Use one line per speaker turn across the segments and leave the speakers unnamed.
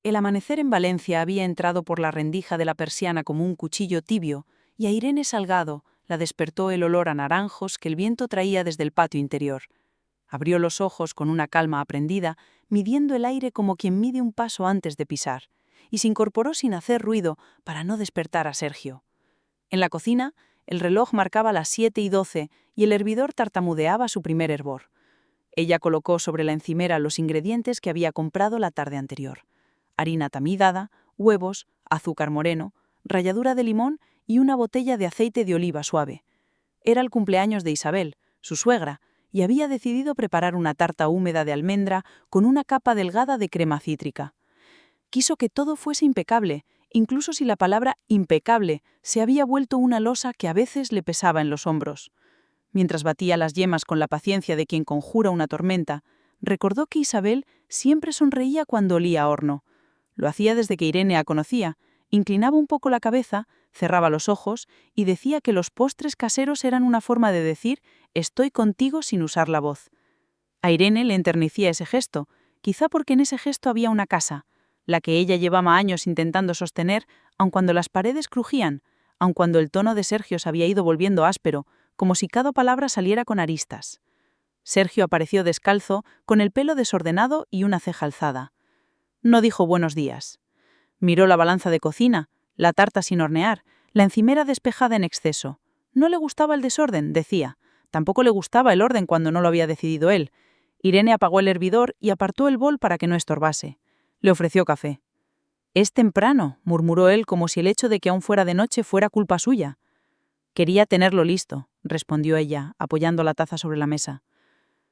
El amanecer en Valencia había entrado por la rendija de la persiana como un cuchillo tibio, y a Irene Salgado la despertó el olor a naranjos que el viento traía desde el patio interior. Abrió los ojos con una calma aprendida, midiendo el aire como quien mide un paso antes de pisar, y se incorporó sin hacer ruido para no despertar a Sergio. En la cocina, el reloj marcaba las 7:12 y el hervidor tartamudeaba su primer hervor. Ella colocó sobre la encimera los ingredientes que había comprado la tarde anterior: harina tamizada, huevos, azúcar moreno, ralladura de limón y una botella de aceite de oliva suave. Era el cumpleaños de Isabel, su suegra, y había decidido preparar una tarta húmeda de almendra con una capa delgada de crema cítrica. Quiso que todo fuese impecable, incluso si la palabra impecable se había vuelto una losa que a veces le pesaba en los hombros. Mientras batía las yemas con la paciencia de quien conjura una tormenta, recordó que Isabel siempre sonreía cuando olía a horno. Lo hacía desde que Irene la conocía, inclinaba un poco la cabeza, cerraba los ojos y decía que los postres caseros eran una forma de decir «estoy contigo» sin usar la voz. A Irene le enternecía ese gesto, quizá porque en ese gesto había una casa, la que ella llevaba años intentando sostener, aun cuando las paredes crujían, aun cuando el tono de Sergio se había ido volviendo áspero, como si cada palabra saliera con aristas. Sergio apareció descalzo, con el pelo desordenado y una ceja alzada. No dijo buenos días. Miró la balanza de cocina, la tarta sin hornear, la encimera despejada en exceso. No le gustaba el desorden, decía. Tampoco le gustaba el orden cuando no lo había decidido él. Irene apagó el hervidor y apartó el bol para que no estorbase. Le ofreció café. «Es temprano», murmuró él como si el hecho de que aún fuera de noche fuera culpa suya. «Quería tenerlo listo», respondió ella, apoyando la taza sobre la mesa.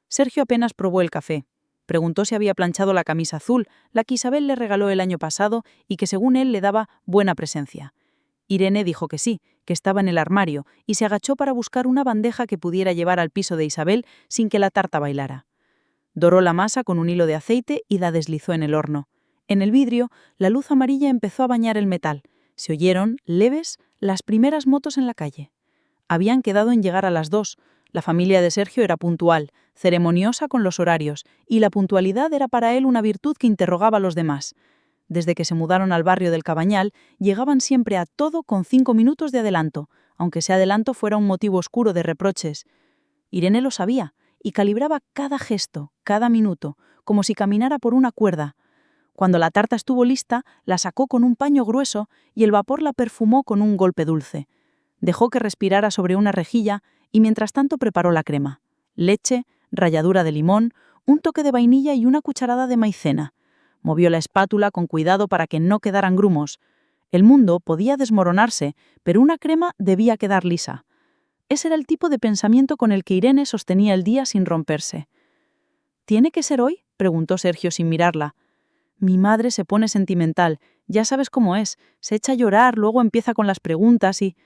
Sergio apenas probó el café. Preguntó si había planchado la camisa azul, la que Isabel le regaló el año pasado y que según él le daba buena presencia. Irene dijo que sí, que estaba en el armario, y se agachó para buscar una bandeja que pudiera llevar al piso de Isabel sin que la tarta bailara. Doró la masa con un hilo de aceite y la deslizó en el horno. En el vidrio, la luz amarilla empezó a bañar el metal. Se oyeron, leves, las primeras motos en la calle. Habían quedado en llegar a las 2. La familia de Sergio era puntual, ceremoniosa con los horarios, y la puntualidad era para él una virtud que interrogaba a los demás. Desde que se mudaron al barrio del Cabañal, llegaban siempre a todo con 5 minutos de adelanto, aunque ese adelanto fuera un motivo oscuro de reproches. Irene lo sabía, y calibraba cada gesto, cada minuto, como si caminara por una cuerda. Cuando la tarta estuvo lista, la sacó con un paño grueso y el vapor la perfumó con un golpe dulce. Dejó que respirara sobre una rejilla y mientras tanto preparó la crema. Leche, ralladura de limón, un toque de vainilla y una cucharada de maicena. Movió la espátula con cuidado para que no quedaran grumos. El mundo podía desmoronarse, pero una crema debía quedar lisa. Ese era el tipo de pensamiento con el que Irene sostenía el día sin romperse. «¿Tiene que ser hoy?», preguntó Sergio sin mirarla. «Mi madre se pone sentimental, ya sabes cómo es, se echa a llorar, luego empieza con las preguntas y...»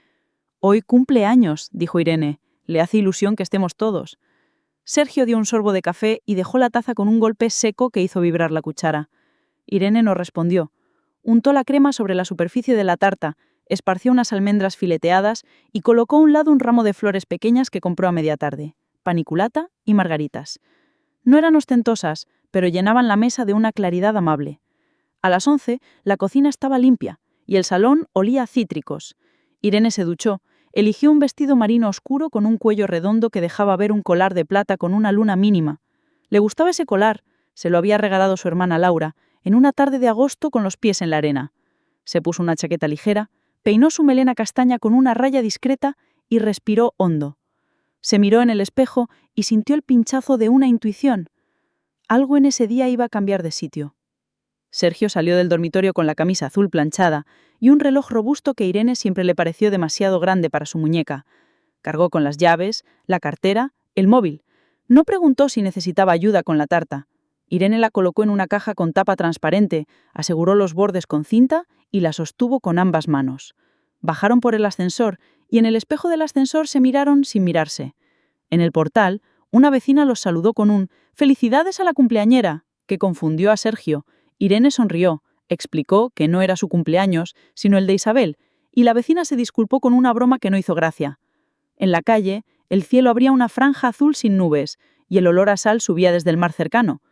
«Hoy cumple años», dijo Irene. «Le hace ilusión que estemos todos». Sergio dio un sorbo de café y dejó la taza con un golpe seco que hizo vibrar la cuchara. Irene no respondió. Untó la crema sobre la superficie de la tarta, esparció unas almendras fileteadas y colocó a un lado un ramo de flores pequeñas que compró a media tarde, paniculata y margaritas. No eran ostentosas, pero llenaban la mesa de una claridad amable. A las 11, la cocina estaba limpia y el salón olía a cítricos. Irene se duchó, eligió un vestido marino oscuro con un cuello redondo que dejaba ver un colar de plata con una luna mínima. Le gustaba ese colar, se lo había regalado su hermana Laura, en una tarde de agosto con los pies en la arena. Se puso una chaqueta ligera, peinó su melena castaña con una raya discreta y respiró hondo. Se miró en el espejo y sintió el pinchazo de una intuición. Algo en ese día iba a cambiar de sitio. Sergio salió del dormitorio con la camisa azul planchada y un reloj robusto que Irene siempre le pareció demasiado grande para su muñeca. Cargó con las llaves, la cartera, el móvil. No preguntó si necesitaba ayuda con la tarta. Irene la colocó en una caja con tapa transparente, aseguró los bordes con cinta y la sostuvo con ambas manos. Bajaron por el ascensor y en el espejo del ascensor se miraron sin mirarse. En el portal, una vecina los saludó con un «¡Felicidades a la cumpleañera!», que confundió a Sergio. Irene sonrió, explicó que no era su cumpleaños, sino el de Isabel, y la vecina se disculpó con una broma que no hizo gracia. En la calle, el cielo abría una franja azul sin nubes, y el olor a sal subía desde el mar cercano.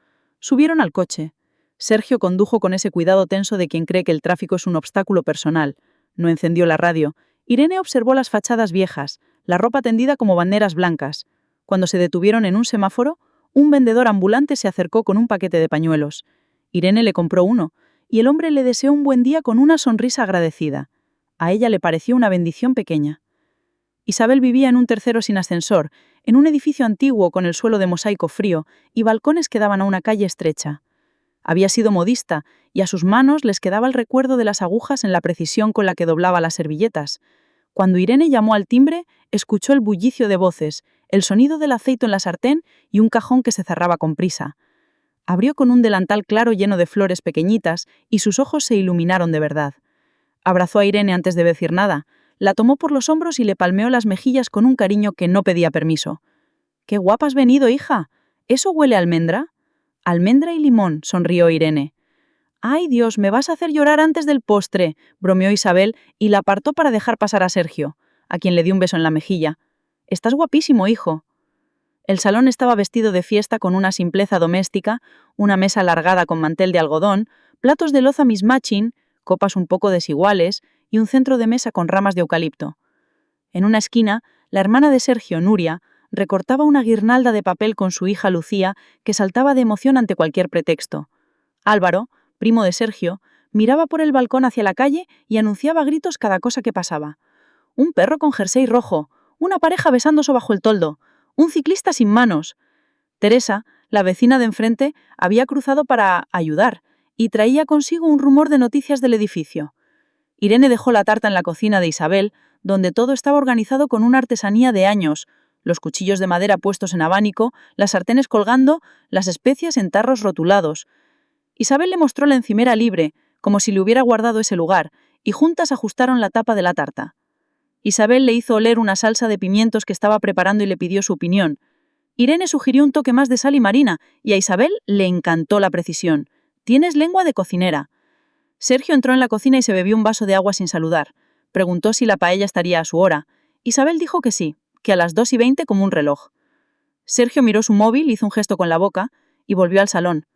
Subieron al coche. Sergio condujo con ese cuidado tenso de quien cree que el tráfico es un obstáculo personal. No encendió la radio. Irene observó las fachadas viejas, la ropa tendida como banderas blancas. Cuando se detuvieron en un semáforo, un vendedor ambulante se acercó con un paquete de pañuelos. Irene le compró uno, y el hombre le deseó un buen día con una sonrisa agradecida. A ella le pareció una bendición pequeña. Isabel vivía en un tercero sin ascensor, en un edificio antiguo con el suelo de mosaico frío y balcones que daban a una calle estrecha. Había sido modista, y a sus manos les quedaba el recuerdo de las agujas en la precisión con la que doblaba las servilletas. Cuando Irene llamó al timbre, escuchó el bullicio de voces, el sonido del aceite en la sartén y un cajón que se cerraba con prisa. Abrió con un delantal claro lleno de flores pequeñitas y sus ojos se iluminaron de verdad. Abrazó a Irene antes de decir nada, la tomó por los hombros y le palmeó las mejillas con un cariño que no pedía permiso. «¡Qué guapa has venido, hija! ¿Eso huele a almendra?» «Almendra y limón», sonrió Irene. «¡Ay, Dios, me vas a hacer llorar antes del postre!», bromeó Isabel y la apartó para dejar pasar a Sergio, a quien le dio un beso en la mejilla. «Estás guapísimo, hijo». El salón estaba vestido de fiesta con una simpleza doméstica, una mesa alargada con mantel de algodón, platos de loza mismatching, copas un poco desiguales y un centro de mesa con ramas de eucalipto. En una esquina, la hermana de Sergio, Nuria, recortaba una guirnalda de papel con su hija Lucía, que saltaba de emoción ante cualquier pretexto. Álvaro, primo de Sergio, miraba por el balcón hacia la calle y anunciaba a gritos cada cosa que pasaba. Un perro con jersey rojo, una pareja besándose bajo el toldo, un ciclista sin manos. Teresa, la vecina de enfrente, había cruzado para ayudar y traía consigo un rumor de noticias del edificio. Irene dejó la tarta en la cocina de Isabel, donde todo estaba organizado con una artesanía de años, los cuchillos de madera puestos en abanico, las sartenes colgando, las especias en tarros rotulados. Isabel le mostró la encimera libre, como si le hubiera guardado ese lugar, y juntas ajustaron la tapa de la tarta. Isabel le hizo oler una salsa de pimientos que estaba preparando y le pidió su opinión. Irene sugirió un toque más de sal y marina, y a Isabel le encantó la precisión. «Tienes lengua de cocinera». Sergio entró en la cocina y se bebió un vaso de agua sin saludar. Preguntó si la paella estaría a su hora. Isabel dijo que sí, que a las 2:20 como un reloj. Sergio miró su móvil, hizo un gesto con la boca y volvió al salón.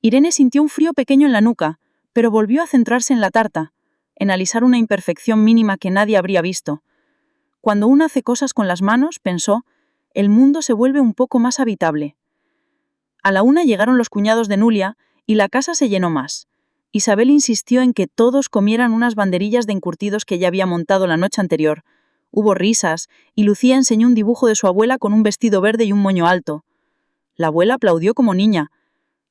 Irene sintió un frío pequeño en la nuca, pero volvió a centrarse en la tarta, en alisar una imperfección mínima que nadie habría visto. Cuando uno hace cosas con las manos, pensó, el mundo se vuelve un poco más habitable. A la 1 llegaron los cuñados de Nuria y la casa se llenó más. Isabel insistió en que todos comieran unas banderillas de encurtidos que ya había montado la noche anterior. Hubo risas, y Lucía enseñó un dibujo de su abuela con un vestido verde y un moño alto. La abuela aplaudió como niña.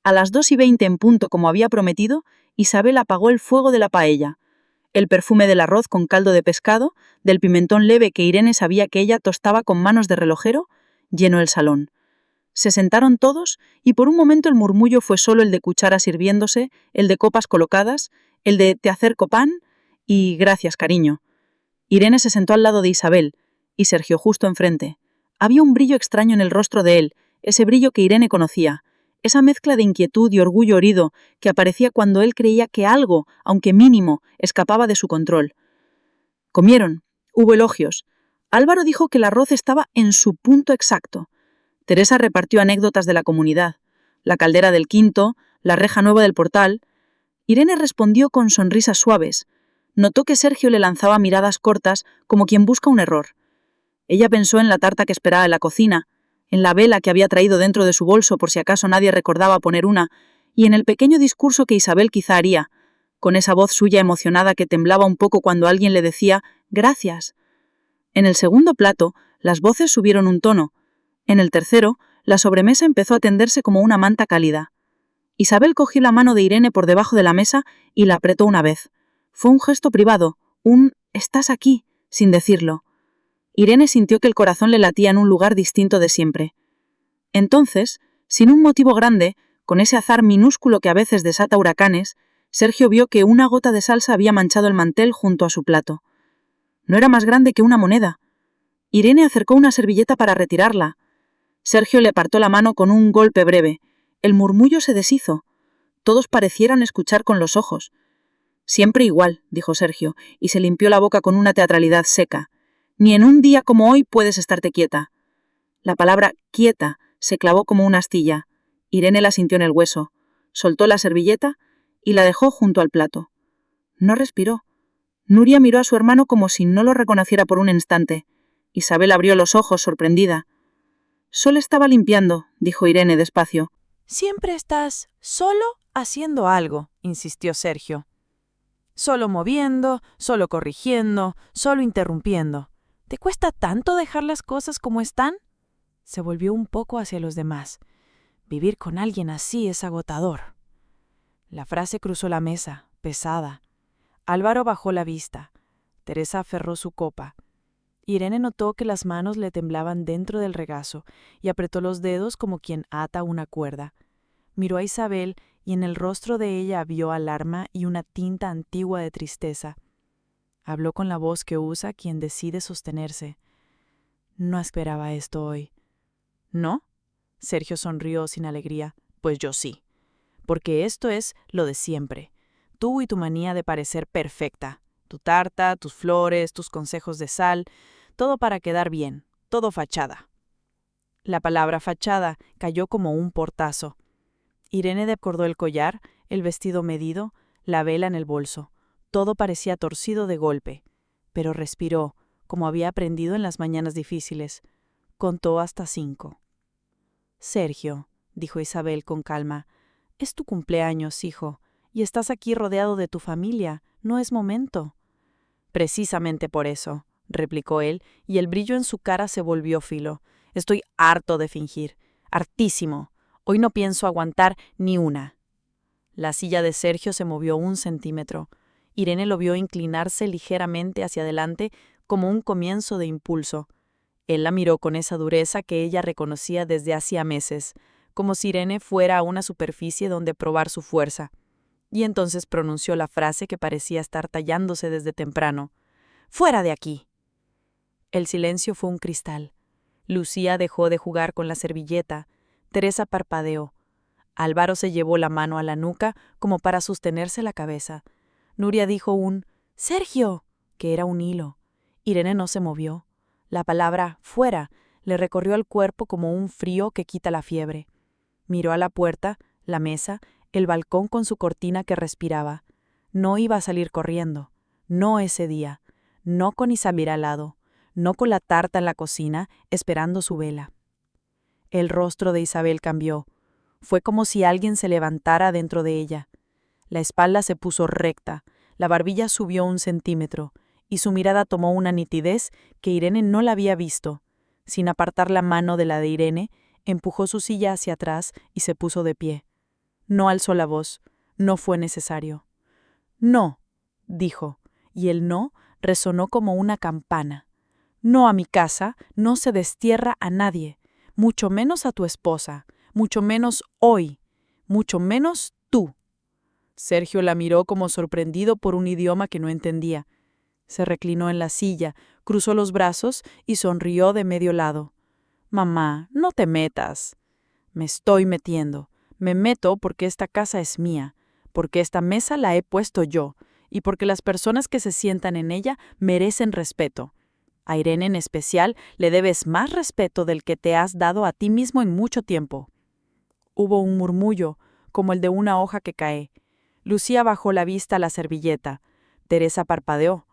A las 2:20 en punto, como había prometido, Isabel apagó el fuego de la paella. El perfume del arroz con caldo de pescado, del pimentón leve que Irene sabía que ella tostaba con manos de relojero, llenó el salón. Se sentaron todos y por un momento el murmullo fue solo el de cucharas sirviéndose, el de copas colocadas, el de «te acerco pan» y «gracias, cariño». Irene se sentó al lado de Isabel y Sergio justo enfrente. Había un brillo extraño en el rostro de él, ese brillo que Irene conocía, esa mezcla de inquietud y orgullo herido que aparecía cuando él creía que algo, aunque mínimo, escapaba de su control. Comieron. Hubo elogios. Álvaro dijo que el arroz estaba en su punto exacto. Teresa repartió anécdotas de la comunidad, la caldera del quinto, la reja nueva del portal. Irene respondió con sonrisas suaves. Notó que Sergio le lanzaba miradas cortas como quien busca un error. Ella pensó en la tarta que esperaba en la cocina, en la vela que había traído dentro de su bolso por si acaso nadie recordaba poner una, y en el pequeño discurso que Isabel quizá haría, con esa voz suya emocionada que temblaba un poco cuando alguien le decía «gracias». En el segundo plato, las voces subieron un tono. En el tercero, la sobremesa empezó a tenderse como una manta cálida. Isabel cogió la mano de Irene por debajo de la mesa y la apretó una vez. Fue un gesto privado, un «estás aquí», sin decirlo. Irene sintió que el corazón le latía en un lugar distinto de siempre. Entonces, sin un motivo grande, con ese azar minúsculo que a veces desata huracanes, Sergio vio que una gota de salsa había manchado el mantel junto a su plato. No era más grande que una moneda. Irene acercó una servilleta para retirarla. Sergio le apartó la mano con un golpe breve. El murmullo se deshizo. Todos parecieron escuchar con los ojos. «Siempre igual», dijo Sergio, y se limpió la boca con una teatralidad seca. «Ni en un día como hoy puedes estarte quieta». La palabra «quieta» se clavó como una astilla. Irene la sintió en el hueso.
soltó la servilleta y la dejó junto al plato. No respiró. Nuria miró a su hermano como si no lo reconociera por un instante. Isabel abrió los ojos, sorprendida. Solo estaba limpiando, dijo Irene despacio.
Siempre estás solo haciendo algo, insistió Sergio. Solo moviendo, solo corrigiendo, solo interrumpiendo. ¿Te cuesta tanto dejar las cosas como están? Se volvió un poco hacia los demás. Vivir con alguien así es agotador. La frase cruzó la mesa, pesada. Álvaro bajó la vista. Teresa aferró su copa. Irene notó que las manos le temblaban dentro del regazo y apretó los dedos como quien ata una cuerda. Miró a Isabel y en el rostro de ella vio alarma y una tinta antigua de tristeza. Habló con la voz que usa quien decide sostenerse. No esperaba esto hoy. ¿No? Sergio sonrió sin alegría. Pues yo sí. Porque esto es lo de siempre. Tú y tu manía de parecer perfecta. Tu tarta, tus flores, tus consejos de sal, todo para quedar bien, todo fachada. La palabra fachada cayó como un portazo. Irene descordó el collar, el vestido medido, la vela en el bolso. Todo parecía torcido de golpe, pero respiró, como había aprendido en las mañanas difíciles. Contó hasta 5. Sergio, dijo Isabel con calma, es tu cumpleaños, hijo, y estás aquí rodeado de tu familia, no es momento. Precisamente por eso, replicó él, y el brillo en su cara se volvió filo. Estoy harto de fingir, hartísimo. Hoy no pienso aguantar ni una. La silla de Sergio se movió 1 centímetro. Irene lo vio inclinarse ligeramente hacia adelante como un comienzo de impulso. Él la miró con esa dureza que ella reconocía desde hacía meses, como si Irene fuera a una superficie donde probar su fuerza. Y entonces pronunció la frase que parecía estar tallándose desde temprano. ¡Fuera de aquí! El silencio fue un cristal. Lucía dejó de jugar con la servilleta. Teresa parpadeó. Álvaro se llevó la mano a la nuca como para sostenerse la cabeza. Nuria dijo un «¡Sergio!», que era un hilo. Irene no se movió. La palabra «fuera» le recorrió el cuerpo como un frío que quita la fiebre. Miró a la puerta, la mesa, el balcón con su cortina que respiraba. No iba a salir corriendo. No ese día. No con Isabel al lado. No con la tarta en la cocina, esperando su vela. El rostro de Isabel cambió. Fue como si alguien se levantara dentro de ella. La espalda se puso recta, la barbilla subió 1 centímetro, y su mirada tomó una nitidez que Irene no la había visto. Sin apartar la mano de la de Irene, empujó su silla hacia atrás y se puso de pie. No alzó la voz, no fue necesario. «No», dijo, y el no resonó como una campana. «No a mi casa, no se destierra a nadie, mucho menos a tu esposa, mucho menos hoy, mucho menos tú». Sergio la miró como sorprendido por un idioma que no entendía. Se reclinó en la silla, cruzó los brazos y sonrió de medio lado. «Mamá, no te metas». «Me estoy metiendo. Me meto porque esta casa es mía, porque esta mesa la he puesto yo, y porque las personas que se sientan en ella merecen respeto. A Irene en especial le debes más respeto del que te has dado a ti mismo en mucho tiempo». Hubo un murmullo, como el de una hoja que cae. Lucía bajó la vista a la servilleta. Teresa parpadeó.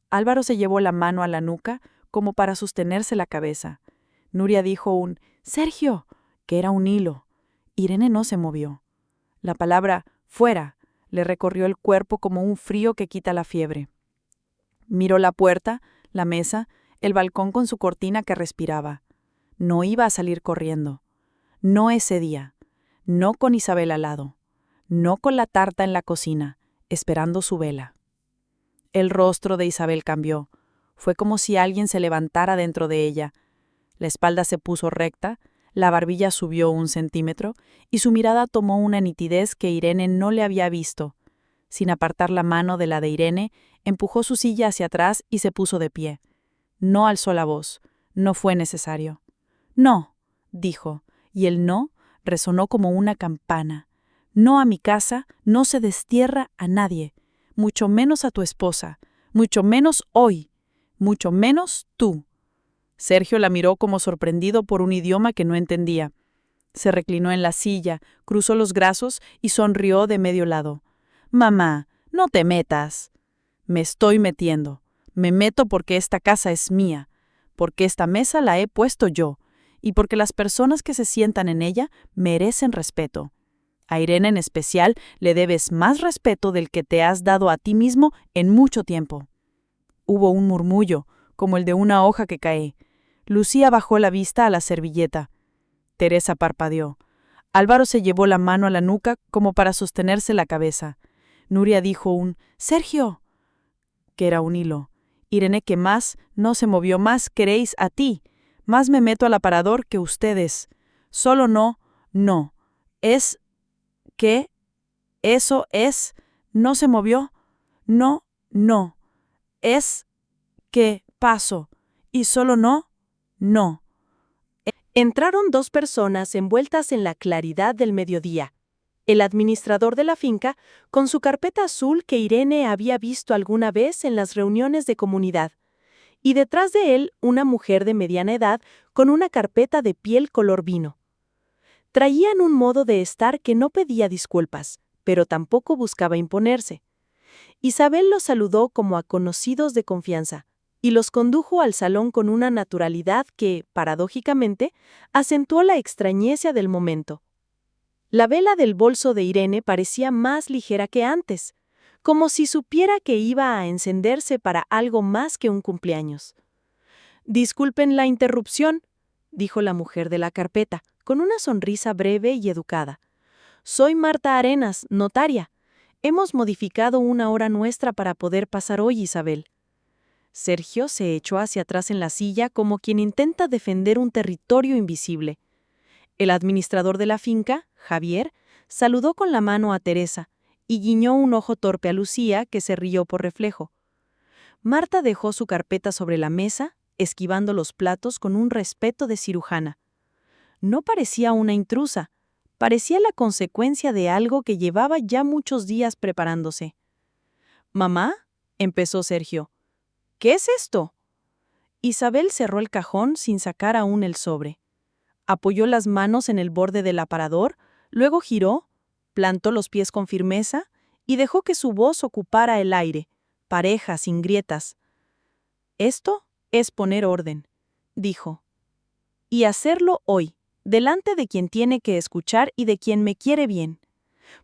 Álvaro se llevó la mano a la nuca, como para sostenerse la cabeza. Nuria dijo un «Sergio», que era un hilo. Irene no se movió. La palabra «fuera» le recorrió el cuerpo como un frío que quita la fiebre. Miró la puerta, la mesa, el balcón con su cortina que respiraba. No iba a salir corriendo. No ese día. No con Isabel al lado. No con la tarta en la cocina, esperando su vela. El rostro de Isabel cambió. Fue como si alguien se levantara dentro de ella. La espalda se puso recta, la barbilla subió 1 centímetro y su mirada tomó una nitidez que Irene no le había visto. Sin apartar la mano de la de Irene, empujó su silla hacia atrás y se puso de pie. No alzó la voz. No fue necesario. «No», dijo, y el no resonó como una campana. «No a mi casa, no se destierra a nadie, mucho menos a tu esposa, mucho menos hoy, mucho menos tú». Sergio la miró como sorprendido por un idioma que no entendía. Se reclinó en la silla, cruzó los brazos y sonrió de medio lado. «Mamá, no te metas». «Me estoy metiendo. Me meto porque esta casa es mía, porque esta mesa la he puesto yo, y porque las personas que se sientan en ella merecen respeto. A Irene en especial le debes más respeto del que te has dado a ti mismo en mucho tiempo». Hubo un murmullo, como el de una hoja que cae. Lucía bajó la vista a la servilleta. Teresa parpadeó. Álvaro se llevó la mano a la nuca como para sostenerse la cabeza. Nuria dijo un «Sergio», que era un hilo. Irene, que más no se movió, más queréis a ti. Más me meto al aparador que ustedes. Solo no. Es que eso es. No se movió. No. Es que paso. Y solo no.
Entraron dos personas envueltas en la claridad del mediodía. El administrador de la finca, con su carpeta azul que Irene había visto alguna vez en las reuniones de comunidad, y detrás de él una mujer de mediana edad con una carpeta de piel color vino. Traían un modo de estar que no pedía disculpas, pero tampoco buscaba imponerse. Isabel los saludó como a conocidos de confianza, y los condujo al salón con una naturalidad que, paradójicamente, acentuó la extrañeza del momento. La vela del bolso de Irene parecía más ligera que antes, como si supiera que iba a encenderse para algo más que un cumpleaños. «Disculpen la interrupción», dijo la mujer de la carpeta, con una sonrisa breve y educada. «Soy Marta Arenas, notaria. Hemos modificado una hora nuestra para poder pasar hoy, Isabel». Sergio se echó hacia atrás en la silla como quien intenta defender un territorio invisible. El administrador de la finca, Javier, saludó con la mano a Teresa y guiñó un ojo torpe a Lucía, que se rió por reflejo. Marta dejó su carpeta sobre la mesa, esquivando los platos con un respeto de cirujana. No parecía una intrusa, parecía la consecuencia de algo que llevaba ya muchos días preparándose. «Mamá», empezó Sergio. «¿Qué es esto?». Isabel cerró el cajón sin sacar aún el sobre. Apoyó las manos en el borde del aparador, luego giró, plantó los pies con firmeza y dejó que su voz ocupara el aire, pareja, sin grietas. «Esto es poner orden», dijo. «Y hacerlo hoy, delante de quien tiene que escuchar y de quien me quiere bien.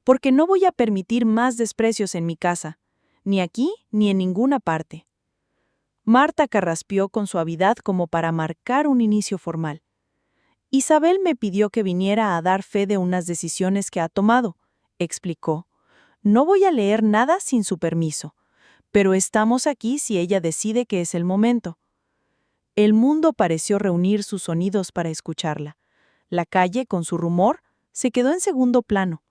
Porque no voy a permitir más desprecios en mi casa, ni aquí ni en ninguna parte». Marta carraspeó con suavidad como para marcar un inicio formal. «Isabel me pidió que viniera a dar fe de unas decisiones que ha tomado», explicó. «No voy a leer nada sin su permiso, pero estamos aquí si ella decide que es el momento». El mundo pareció reunir sus sonidos para escucharla. La calle, con su rumor, se quedó en segundo plano.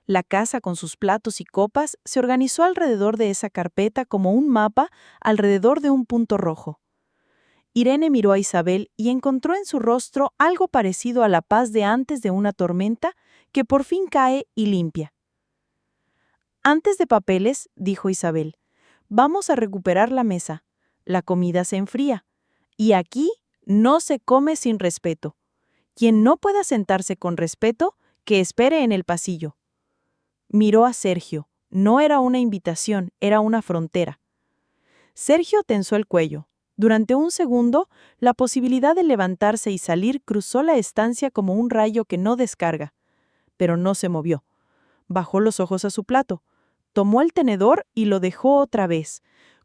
La casa, con sus platos y copas, se organizó alrededor de esa carpeta como un mapa alrededor de un punto rojo. Irene miró a Isabel y encontró en su rostro algo parecido a la paz de antes de una tormenta que por fin cae y limpia. «Antes de papeles», dijo Isabel, «vamos a recuperar la mesa. La comida se enfría. Y aquí no se come sin respeto. Quien no pueda sentarse con respeto, que espere en el pasillo». Miró a Sergio. No era una invitación, era una frontera. Sergio tensó el cuello. Durante un segundo, la posibilidad de levantarse y salir cruzó la estancia como un rayo que no descarga. Pero no se movió. Bajó los ojos a su plato. Tomó el tenedor y lo dejó otra vez,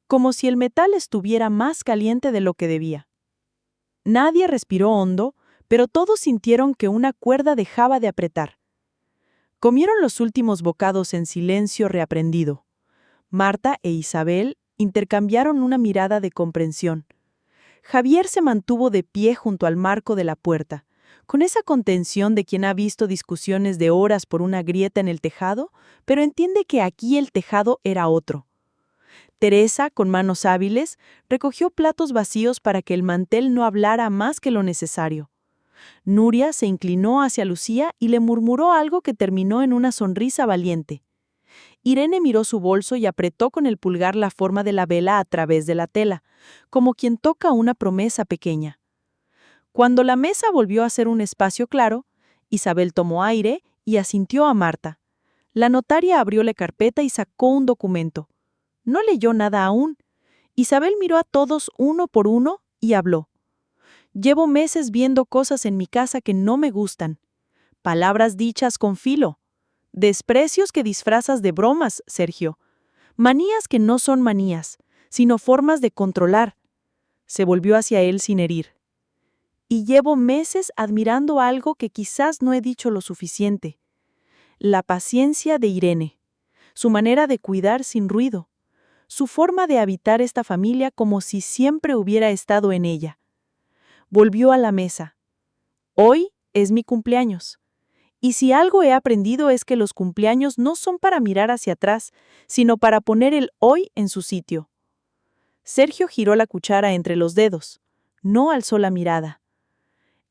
como si el metal estuviera más caliente de lo que debía. Nadie respiró hondo, pero todos sintieron que una cuerda dejaba de apretar. Comieron los últimos bocados en silencio reaprendido. Marta e Isabel intercambiaron una mirada de comprensión. Javier se mantuvo de pie junto al marco de la puerta, con esa contención de quien ha visto discusiones de horas por una grieta en el tejado, pero entiende que aquí el tejado era otro. Teresa, con manos hábiles, recogió platos vacíos para que el mantel no hablara más que lo necesario. Nuria se inclinó hacia Lucía y le murmuró algo que terminó en una sonrisa valiente. Irene miró su bolso y apretó con el pulgar la forma de la vela a través de la tela, como quien toca una promesa pequeña. Cuando la mesa volvió a ser un espacio claro, Isabel tomó aire y asintió a Marta. La notaria abrió la carpeta y sacó un documento. No leyó nada aún. Isabel miró a todos uno por uno y habló. Llevo meses viendo cosas en mi casa que no me gustan. Palabras dichas con filo. Desprecios que disfrazas de bromas, Sergio. Manías que no son manías, sino formas de controlar. Se volvió hacia él sin herir. Y llevo meses admirando algo que quizás no he dicho lo suficiente. La paciencia de Irene. Su manera de cuidar sin ruido. Su forma de habitar esta familia como si siempre hubiera estado en ella. Volvió a la mesa. Hoy es mi cumpleaños. Y si algo he aprendido es que los cumpleaños no son para mirar hacia atrás, sino para poner el hoy en su sitio. Sergio giró la cuchara entre los dedos. No alzó la mirada.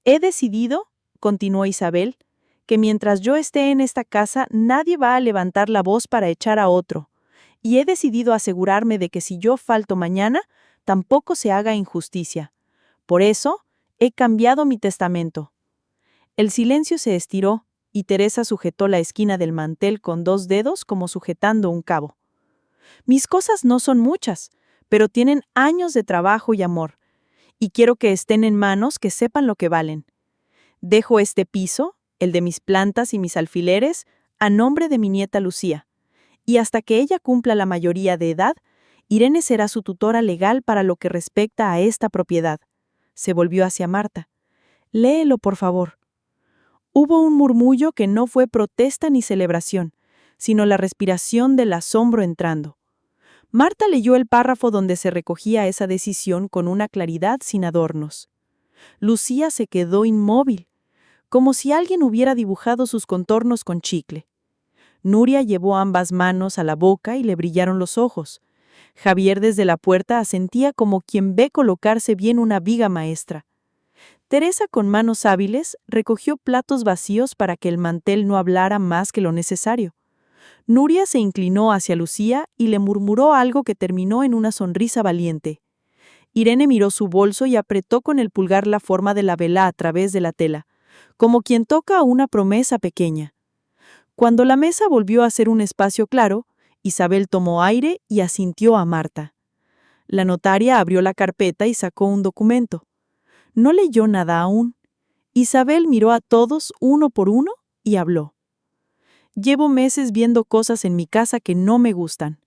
He decidido, continuó Isabel, que mientras yo esté en esta casa nadie va a levantar la voz para echar a otro. Y he decidido asegurarme de que si yo falto mañana, tampoco se haga injusticia. Por eso, he cambiado mi testamento. El silencio se estiró, y Teresa sujetó la esquina del mantel con 2 dedos como sujetando un cabo. Mis cosas no son muchas, pero tienen años de trabajo y amor, y quiero que estén en manos que sepan lo que valen. Dejo este piso, el de mis plantas y mis alfileres, a nombre de mi nieta Lucía, y hasta que ella cumpla la mayoría de edad, Irene será su tutora legal para lo que respecta a esta propiedad. Se volvió hacia Marta. Léelo, por favor. Hubo un murmullo que no fue protesta ni celebración, sino la respiración del asombro entrando. Marta leyó el párrafo donde se recogía esa decisión con una claridad sin adornos. Lucía se quedó inmóvil, como si alguien hubiera dibujado sus contornos con chicle. Nuria llevó ambas manos a la boca y le brillaron los ojos. Javier desde la puerta asentía como quien ve colocarse bien una viga maestra. Teresa, con manos hábiles, recogió platos vacíos para que el mantel no hablara más que lo necesario. Nuria se inclinó hacia Lucía y le murmuró algo que terminó en una sonrisa valiente. Irene miró su bolso y apretó con el pulgar la forma de la vela a través de la tela, como quien toca una promesa pequeña. Cuando la mesa volvió a ser un espacio claro, Isabel tomó aire y asintió a Marta. La notaria abrió la carpeta y sacó un documento. No leyó nada aún. Isabel miró a todos uno por uno y habló. Llevo meses viendo cosas en mi casa que no me gustan.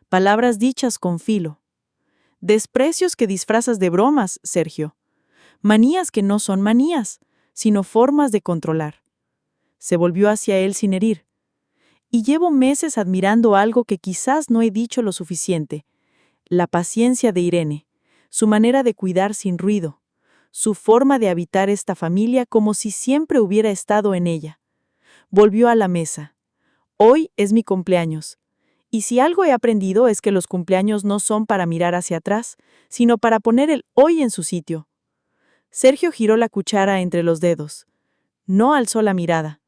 Palabras dichas con filo. Desprecios que disfrazas de bromas, Sergio. Manías que no son manías, sino formas de controlar. Se volvió hacia él sin herir. Y llevo meses admirando algo que quizás no he dicho lo suficiente. La paciencia de Irene, su manera de cuidar sin ruido, su forma de habitar esta familia como si siempre hubiera estado en ella. Volvió a la mesa. Hoy es mi cumpleaños. Y si algo he aprendido es que los cumpleaños no son para mirar hacia atrás, sino para poner el hoy en su sitio. Sergio giró la cuchara entre los dedos. No alzó la mirada.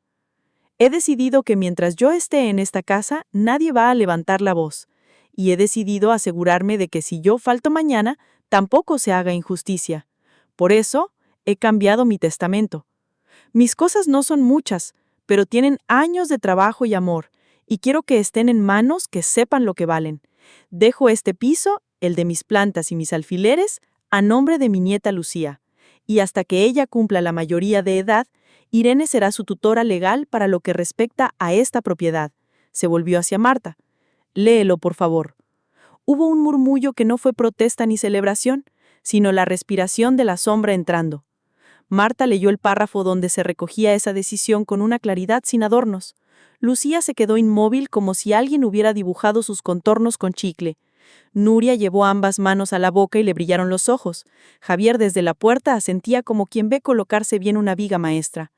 He decidido que mientras yo esté en esta casa, nadie va a levantar la voz. Y he decidido asegurarme de que si yo falto mañana, tampoco se haga injusticia. Por eso, he cambiado mi testamento. Mis cosas no son muchas, pero tienen años de trabajo y amor, y quiero que estén en manos que sepan lo que valen. Dejo este piso, el de mis plantas y mis alfileres, a nombre de mi nieta Lucía, y hasta que ella cumpla la mayoría de edad, Irene será su tutora legal para lo que respecta a esta propiedad. Se volvió hacia Marta. Léelo, por favor. Hubo un murmullo que no fue protesta ni celebración, sino la respiración de la sombra entrando. Marta leyó el párrafo donde se recogía esa decisión con una claridad sin adornos. Lucía se quedó inmóvil como si alguien hubiera dibujado sus contornos con chicle. Nuria llevó ambas manos a la boca y le brillaron los ojos. Javier desde la puerta asentía como quien ve colocarse bien una viga maestra.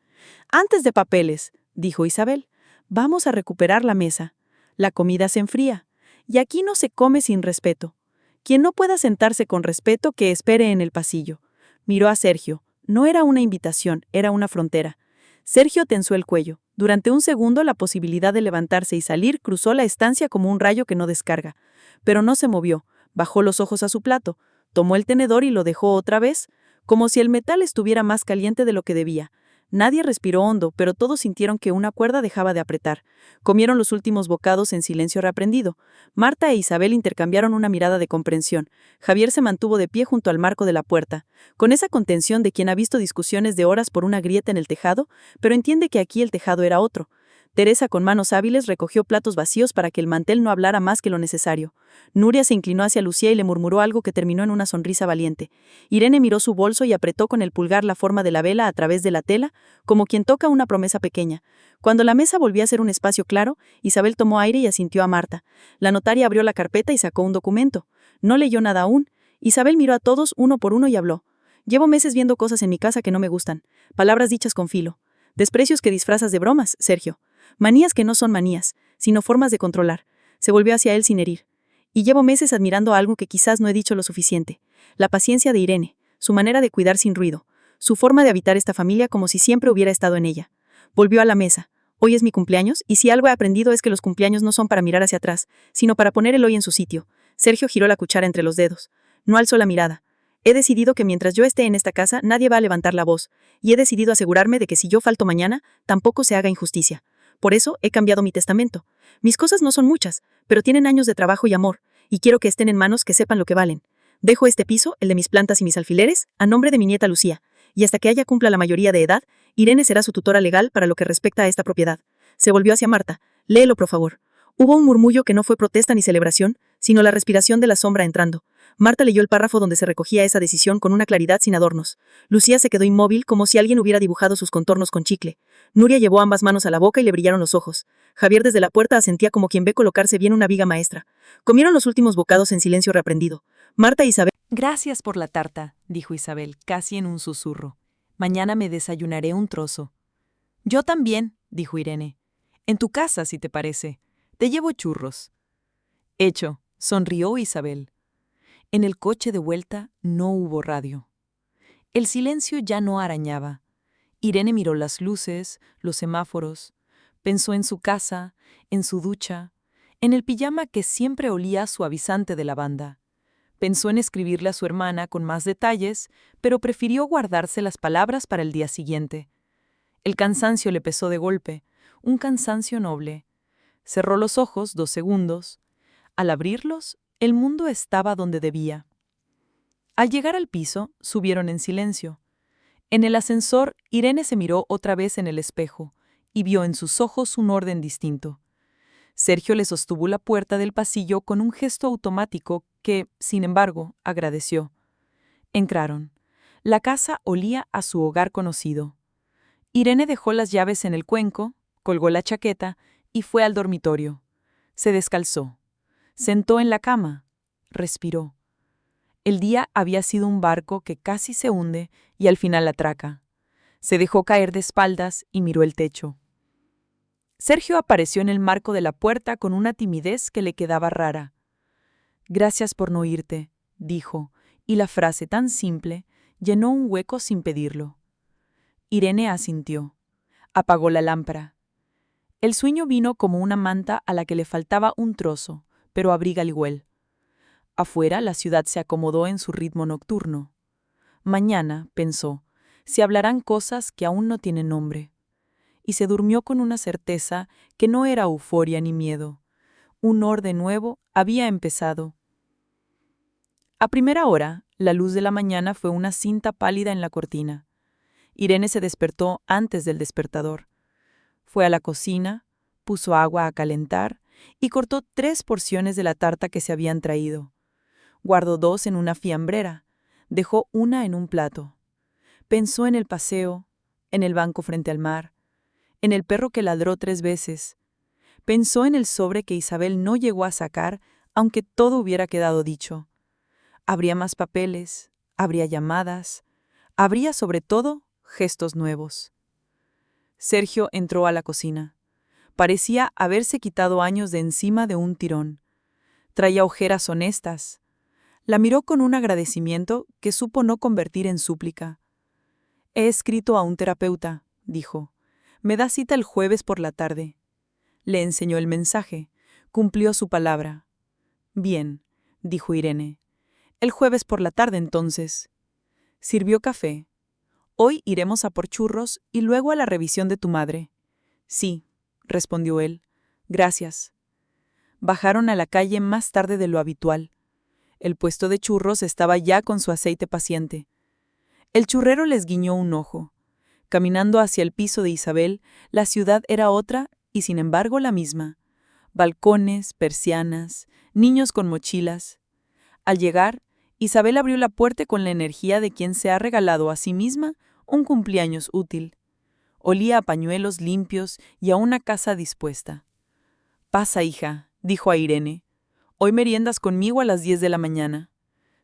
Antes de papeles, dijo Isabel, vamos a recuperar la mesa. La comida se enfría. Y aquí no se come sin respeto. Quien no pueda sentarse con respeto, que espere en el pasillo. Miró a Sergio. No era una invitación, era una frontera. Sergio tensó el cuello. Durante un segundo la posibilidad de levantarse y salir cruzó la estancia como un rayo que no descarga. Pero no se movió. Bajó los ojos a su plato. Tomó el tenedor y lo dejó otra vez, como si el metal estuviera más caliente de lo que debía.
Nadie respiró hondo, pero todos sintieron que una cuerda dejaba de apretar. Comieron los últimos bocados en silencio reaprendido. Marta e Isabel intercambiaron una mirada de comprensión. Javier se mantuvo de pie junto al marco de la puerta, con esa contención de quien ha visto discusiones de horas por una grieta en el tejado, pero entiende que aquí el tejado era otro. Teresa, con manos hábiles, recogió platos vacíos para que el mantel no hablara más que lo necesario. Nuria se inclinó hacia Lucía y le murmuró algo que terminó en una sonrisa valiente. Irene miró su bolso y apretó con el pulgar la forma de la vela a través de la tela, como quien toca una promesa pequeña. Cuando la mesa volvió a ser un espacio claro, Isabel tomó aire y asintió a Marta. La notaria abrió la carpeta y sacó un documento. No leyó nada aún. Isabel miró a todos uno por uno y habló. Llevo meses viendo cosas en mi casa que no me gustan. Palabras dichas con filo. Desprecios que disfrazas de bromas, Sergio. Manías que no son manías, sino formas de controlar. Se volvió hacia él sin herir. Y llevo meses admirando algo que quizás no he dicho lo suficiente. La paciencia de Irene, su manera de cuidar sin ruido, su forma de habitar esta familia como si siempre hubiera estado en ella. Volvió a la mesa. Hoy es mi cumpleaños, y si algo he aprendido es que los cumpleaños no son para mirar hacia atrás, sino para poner el hoy en su sitio. Sergio giró la cuchara entre los dedos. No alzó la mirada. He decidido que mientras yo esté en esta casa nadie va a levantar la voz, y he decidido asegurarme de que si yo falto mañana, tampoco se haga injusticia. Por eso he cambiado mi testamento. Mis cosas no son muchas, pero tienen años de trabajo y amor, y quiero que estén en manos que sepan lo que valen. Dejo este piso, el de mis plantas y mis alfileres, a nombre de mi nieta Lucía, y hasta que ella cumpla la mayoría de edad, Irene será su tutora legal para lo que respecta a esta propiedad. Se volvió hacia Marta. Léelo, por favor. Hubo un murmullo que no fue protesta ni celebración, sino la respiración de la sombra entrando. Marta leyó el párrafo donde se recogía esa decisión con una claridad sin adornos. Lucía se quedó inmóvil como si alguien hubiera dibujado sus contornos con chicle. Nuria llevó ambas manos a la boca y le brillaron los ojos. Javier desde la puerta asentía como quien ve colocarse bien una viga maestra. Comieron los últimos bocados en silencio reaprendido. Marta e Isabel.
Gracias por la tarta, dijo Isabel, casi en un susurro. Mañana me desayunaré un trozo. Yo también, dijo Irene. En tu casa, si te parece. Te llevo churros. Hecho, sonrió Isabel. En el coche de vuelta no hubo radio. El silencio ya no arañaba. Irene miró las luces, los semáforos. Pensó en su casa, en su ducha, en el pijama que siempre olía suavizante de lavanda. Pensó en escribirle a su hermana con más detalles, pero prefirió guardarse las palabras para el día siguiente. El cansancio le pesó de golpe, un cansancio noble. Cerró los ojos 2 segundos. Al abrirlos, el mundo estaba donde debía. Al llegar al piso, subieron en silencio. En el ascensor, Irene se miró otra vez en el espejo y vio en sus ojos un orden distinto. Sergio le sostuvo la puerta del pasillo con un gesto automático que, sin embargo, agradeció. Entraron. La casa olía a su hogar conocido. Irene dejó las llaves en el cuenco, colgó la chaqueta y fue al dormitorio. Se descalzó. Sentó en la cama. Respiró. El día había sido un barco que casi se hunde y al final atraca. Se dejó caer de espaldas y miró el techo. Sergio apareció en el marco de la puerta con una timidez que le quedaba rara. «Gracias por no irte», dijo, y la frase tan simple llenó un hueco sin pedirlo. Irene asintió. Apagó la lámpara. El sueño vino como una manta a la que le faltaba un trozo, pero abriga el huel. Afuera la ciudad se acomodó en su ritmo nocturno. Mañana, pensó, se hablarán cosas que aún no tienen nombre. Y se durmió con una certeza que no era euforia ni miedo. Un orden nuevo había empezado. A primera hora, la luz de la mañana fue una cinta pálida en la cortina. Irene se despertó antes del despertador. Fue a la cocina, puso agua a calentar y cortó 3 porciones de la tarta que se habían traído. Guardó 2 en una fiambrera, dejó una en un plato. Pensó en el paseo, en el banco frente al mar, en el perro que ladró 3 veces. Pensó en el sobre que Isabel no llegó a sacar, aunque todo hubiera quedado dicho. Habría más papeles, habría llamadas, habría sobre todo gestos nuevos. Sergio entró a la cocina. Parecía haberse quitado años de encima de un tirón. Traía ojeras honestas. La miró con un agradecimiento que supo no convertir en súplica. «He escrito a un terapeuta», dijo. «Me da cita el jueves por la tarde». Le enseñó el mensaje. Cumplió su palabra. «Bien», dijo Irene. «El jueves por la tarde, entonces». Sirvió café. Hoy iremos a por churros y luego a la revisión de tu madre. Sí, respondió él. Gracias. Bajaron a la calle más tarde de lo habitual. El puesto de churros estaba ya con su aceite paciente. El churrero les guiñó un ojo. Caminando hacia el piso de Isabel, la ciudad era otra y sin embargo la misma. Balcones, persianas, niños con mochilas. Al llegar, Isabel abrió la puerta con la energía de quien se ha regalado a sí misma un cumpleaños útil. Olía a pañuelos limpios y a una casa dispuesta. «Pasa, hija», dijo a Irene. «Hoy meriendas conmigo a las 10 de la mañana».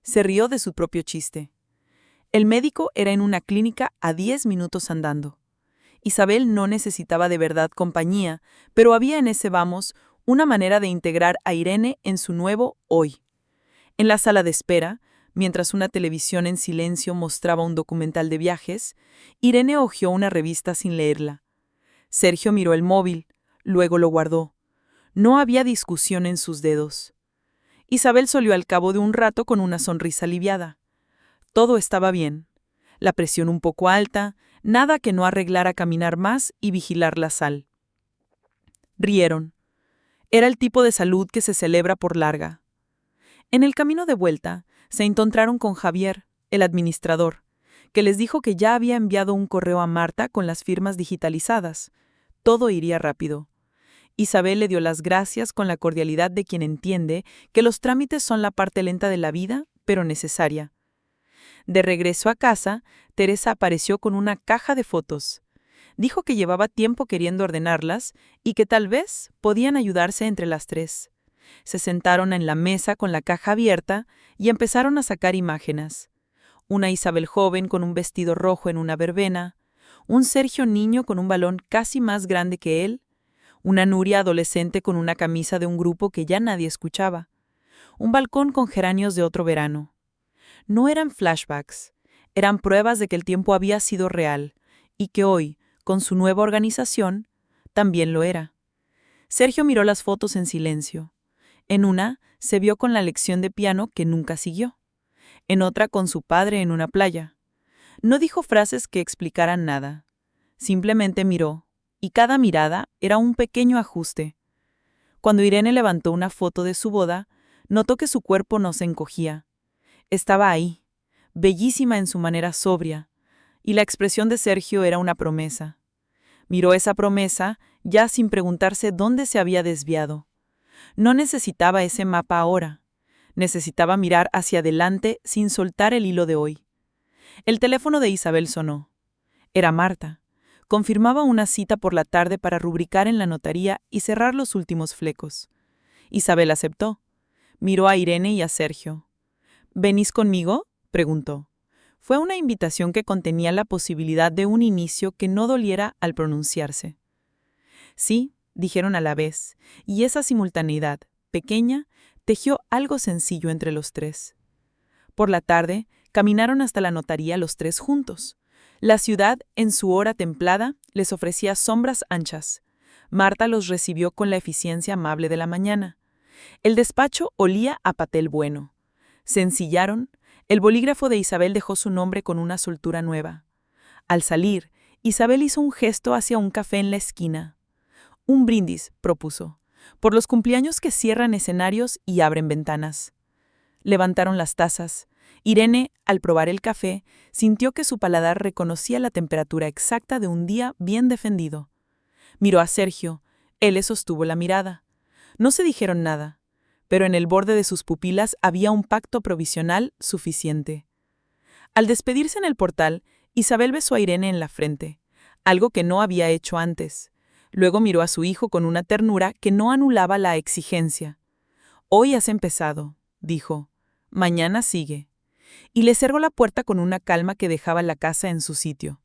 Se rió de su propio chiste. El médico era en una clínica a 10 minutos andando. Isabel no necesitaba de verdad compañía, pero había en ese vamos una manera de integrar a Irene en su nuevo hoy. En la sala de espera, mientras una televisión en silencio mostraba un documental de viajes, Irene hojeó una revista sin leerla. Sergio miró el móvil, luego lo guardó. No había discusión en sus dedos. Isabel salió al cabo de un rato con una sonrisa aliviada. Todo estaba bien. La presión un poco alta, nada que no arreglara caminar más y vigilar la sal. Rieron. Era el tipo de salud que se celebra por larga. En el camino de vuelta, se encontraron con Javier, el administrador, que les dijo que ya había enviado un correo a Marta con las firmas digitalizadas. Todo iría rápido. Isabel le dio las gracias con la cordialidad de quien entiende que los trámites son la parte lenta de la vida, pero necesaria. De regreso a casa, Teresa apareció con una caja de fotos. Dijo que llevaba tiempo queriendo ordenarlas y que tal vez podían ayudarse entre las tres. Se sentaron en la mesa con la caja abierta y empezaron a sacar imágenes. Una Isabel joven con un vestido rojo en una verbena, un Sergio niño con un balón casi más grande que él, una Nuria adolescente con una camisa de un grupo que ya nadie escuchaba, un balcón con geranios de otro verano. No eran flashbacks, eran pruebas de que el tiempo había sido real y que hoy, con su nueva organización, también lo era. Sergio miró las fotos en silencio. En una, se vio con la lección de piano que nunca siguió. En otra, con su padre en una playa. No dijo frases que explicaran nada. Simplemente miró, y cada mirada era un pequeño ajuste. Cuando Irene levantó una foto de su boda, notó que su cuerpo no se encogía. Estaba ahí, bellísima en su manera sobria, y la expresión de Sergio era una promesa. Miró esa promesa, ya sin preguntarse dónde se había desviado. No necesitaba ese mapa ahora. Necesitaba mirar hacia adelante sin soltar el hilo de hoy. El teléfono de Isabel sonó. Era Marta. Confirmaba una cita por la tarde para rubricar en la notaría y cerrar los últimos flecos. Isabel aceptó. Miró a Irene y a Sergio. «¿Venís conmigo?», preguntó. Fue una invitación que contenía la posibilidad de un inicio que no doliera al pronunciarse. «Sí», dijeron a la vez, y esa simultaneidad, pequeña, tejió algo sencillo entre los tres. Por la tarde, caminaron hasta la notaría los tres juntos. La ciudad, en su hora templada, les ofrecía sombras anchas. Marta los recibió con la eficiencia amable de la mañana. El despacho olía a patel bueno. Se ensillaron. El bolígrafo de Isabel dejó su nombre con una soltura nueva. Al salir, Isabel hizo un gesto hacia un café en la esquina. «Un brindis», propuso, «por los cumpleaños que cierran escenarios y abren ventanas». Levantaron las tazas. Irene, al probar el café, sintió que su paladar reconocía la temperatura exacta de un día bien defendido. Miró a Sergio. Él le sostuvo la mirada. No se dijeron nada, pero en el borde de sus pupilas había un pacto provisional suficiente. Al despedirse en el portal, Isabel besó a Irene en la frente, algo que no había hecho antes. Luego miró a su hijo con una ternura que no anulaba la exigencia. «Hoy has empezado», dijo. «Mañana sigue». Y le cerró la puerta con una calma que dejaba la casa en su sitio.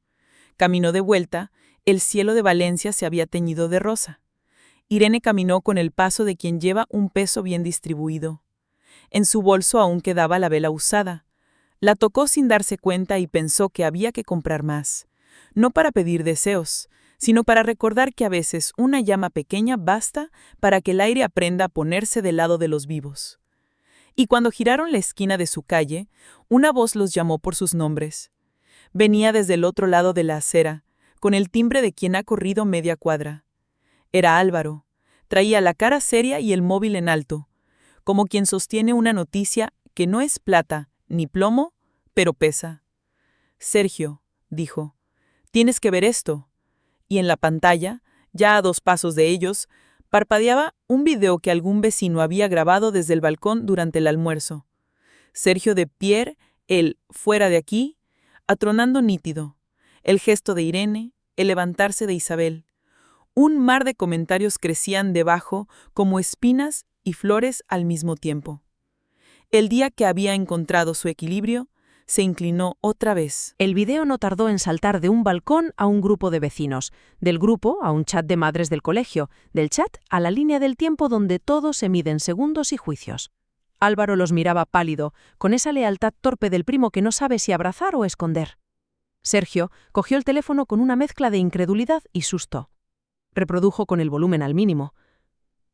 Caminó de vuelta. El cielo de Valencia se había teñido de rosa. Irene caminó con el paso de quien lleva un peso bien distribuido. En su bolso aún quedaba la vela usada. La tocó sin darse cuenta y pensó que había que comprar más. No para pedir deseos, sino para recordar que a veces una llama pequeña basta para que el aire aprenda a ponerse del lado de los vivos. Y cuando giraron la esquina de su calle, una voz los llamó por sus nombres. Venía desde el otro lado de la acera, con el timbre de quien ha corrido media cuadra. Era Álvaro. Traía la cara seria y el móvil en alto, como quien sostiene una noticia que no es plata ni plomo, pero pesa. «Sergio», dijo, «tienes que ver esto». Y en la pantalla, ya a 2 pasos de ellos, parpadeaba un video que algún vecino había grabado desde el balcón durante el almuerzo. Sergio de Pierre, el «fuera de aquí», atronando nítido, el gesto de Irene, el levantarse de Isabel. Un mar de comentarios crecían debajo como espinas y flores al mismo tiempo. El día que había encontrado su equilibrio, se inclinó otra vez.
El video no tardó en saltar de un balcón a un grupo de vecinos, del grupo a un chat de madres del colegio, del chat a la línea del tiempo donde todo se mide en segundos y juicios. Álvaro los miraba pálido, con esa lealtad torpe del primo que no sabe si abrazar o esconder. Sergio cogió el teléfono con una mezcla de incredulidad y susto. Reprodujo con el volumen al mínimo.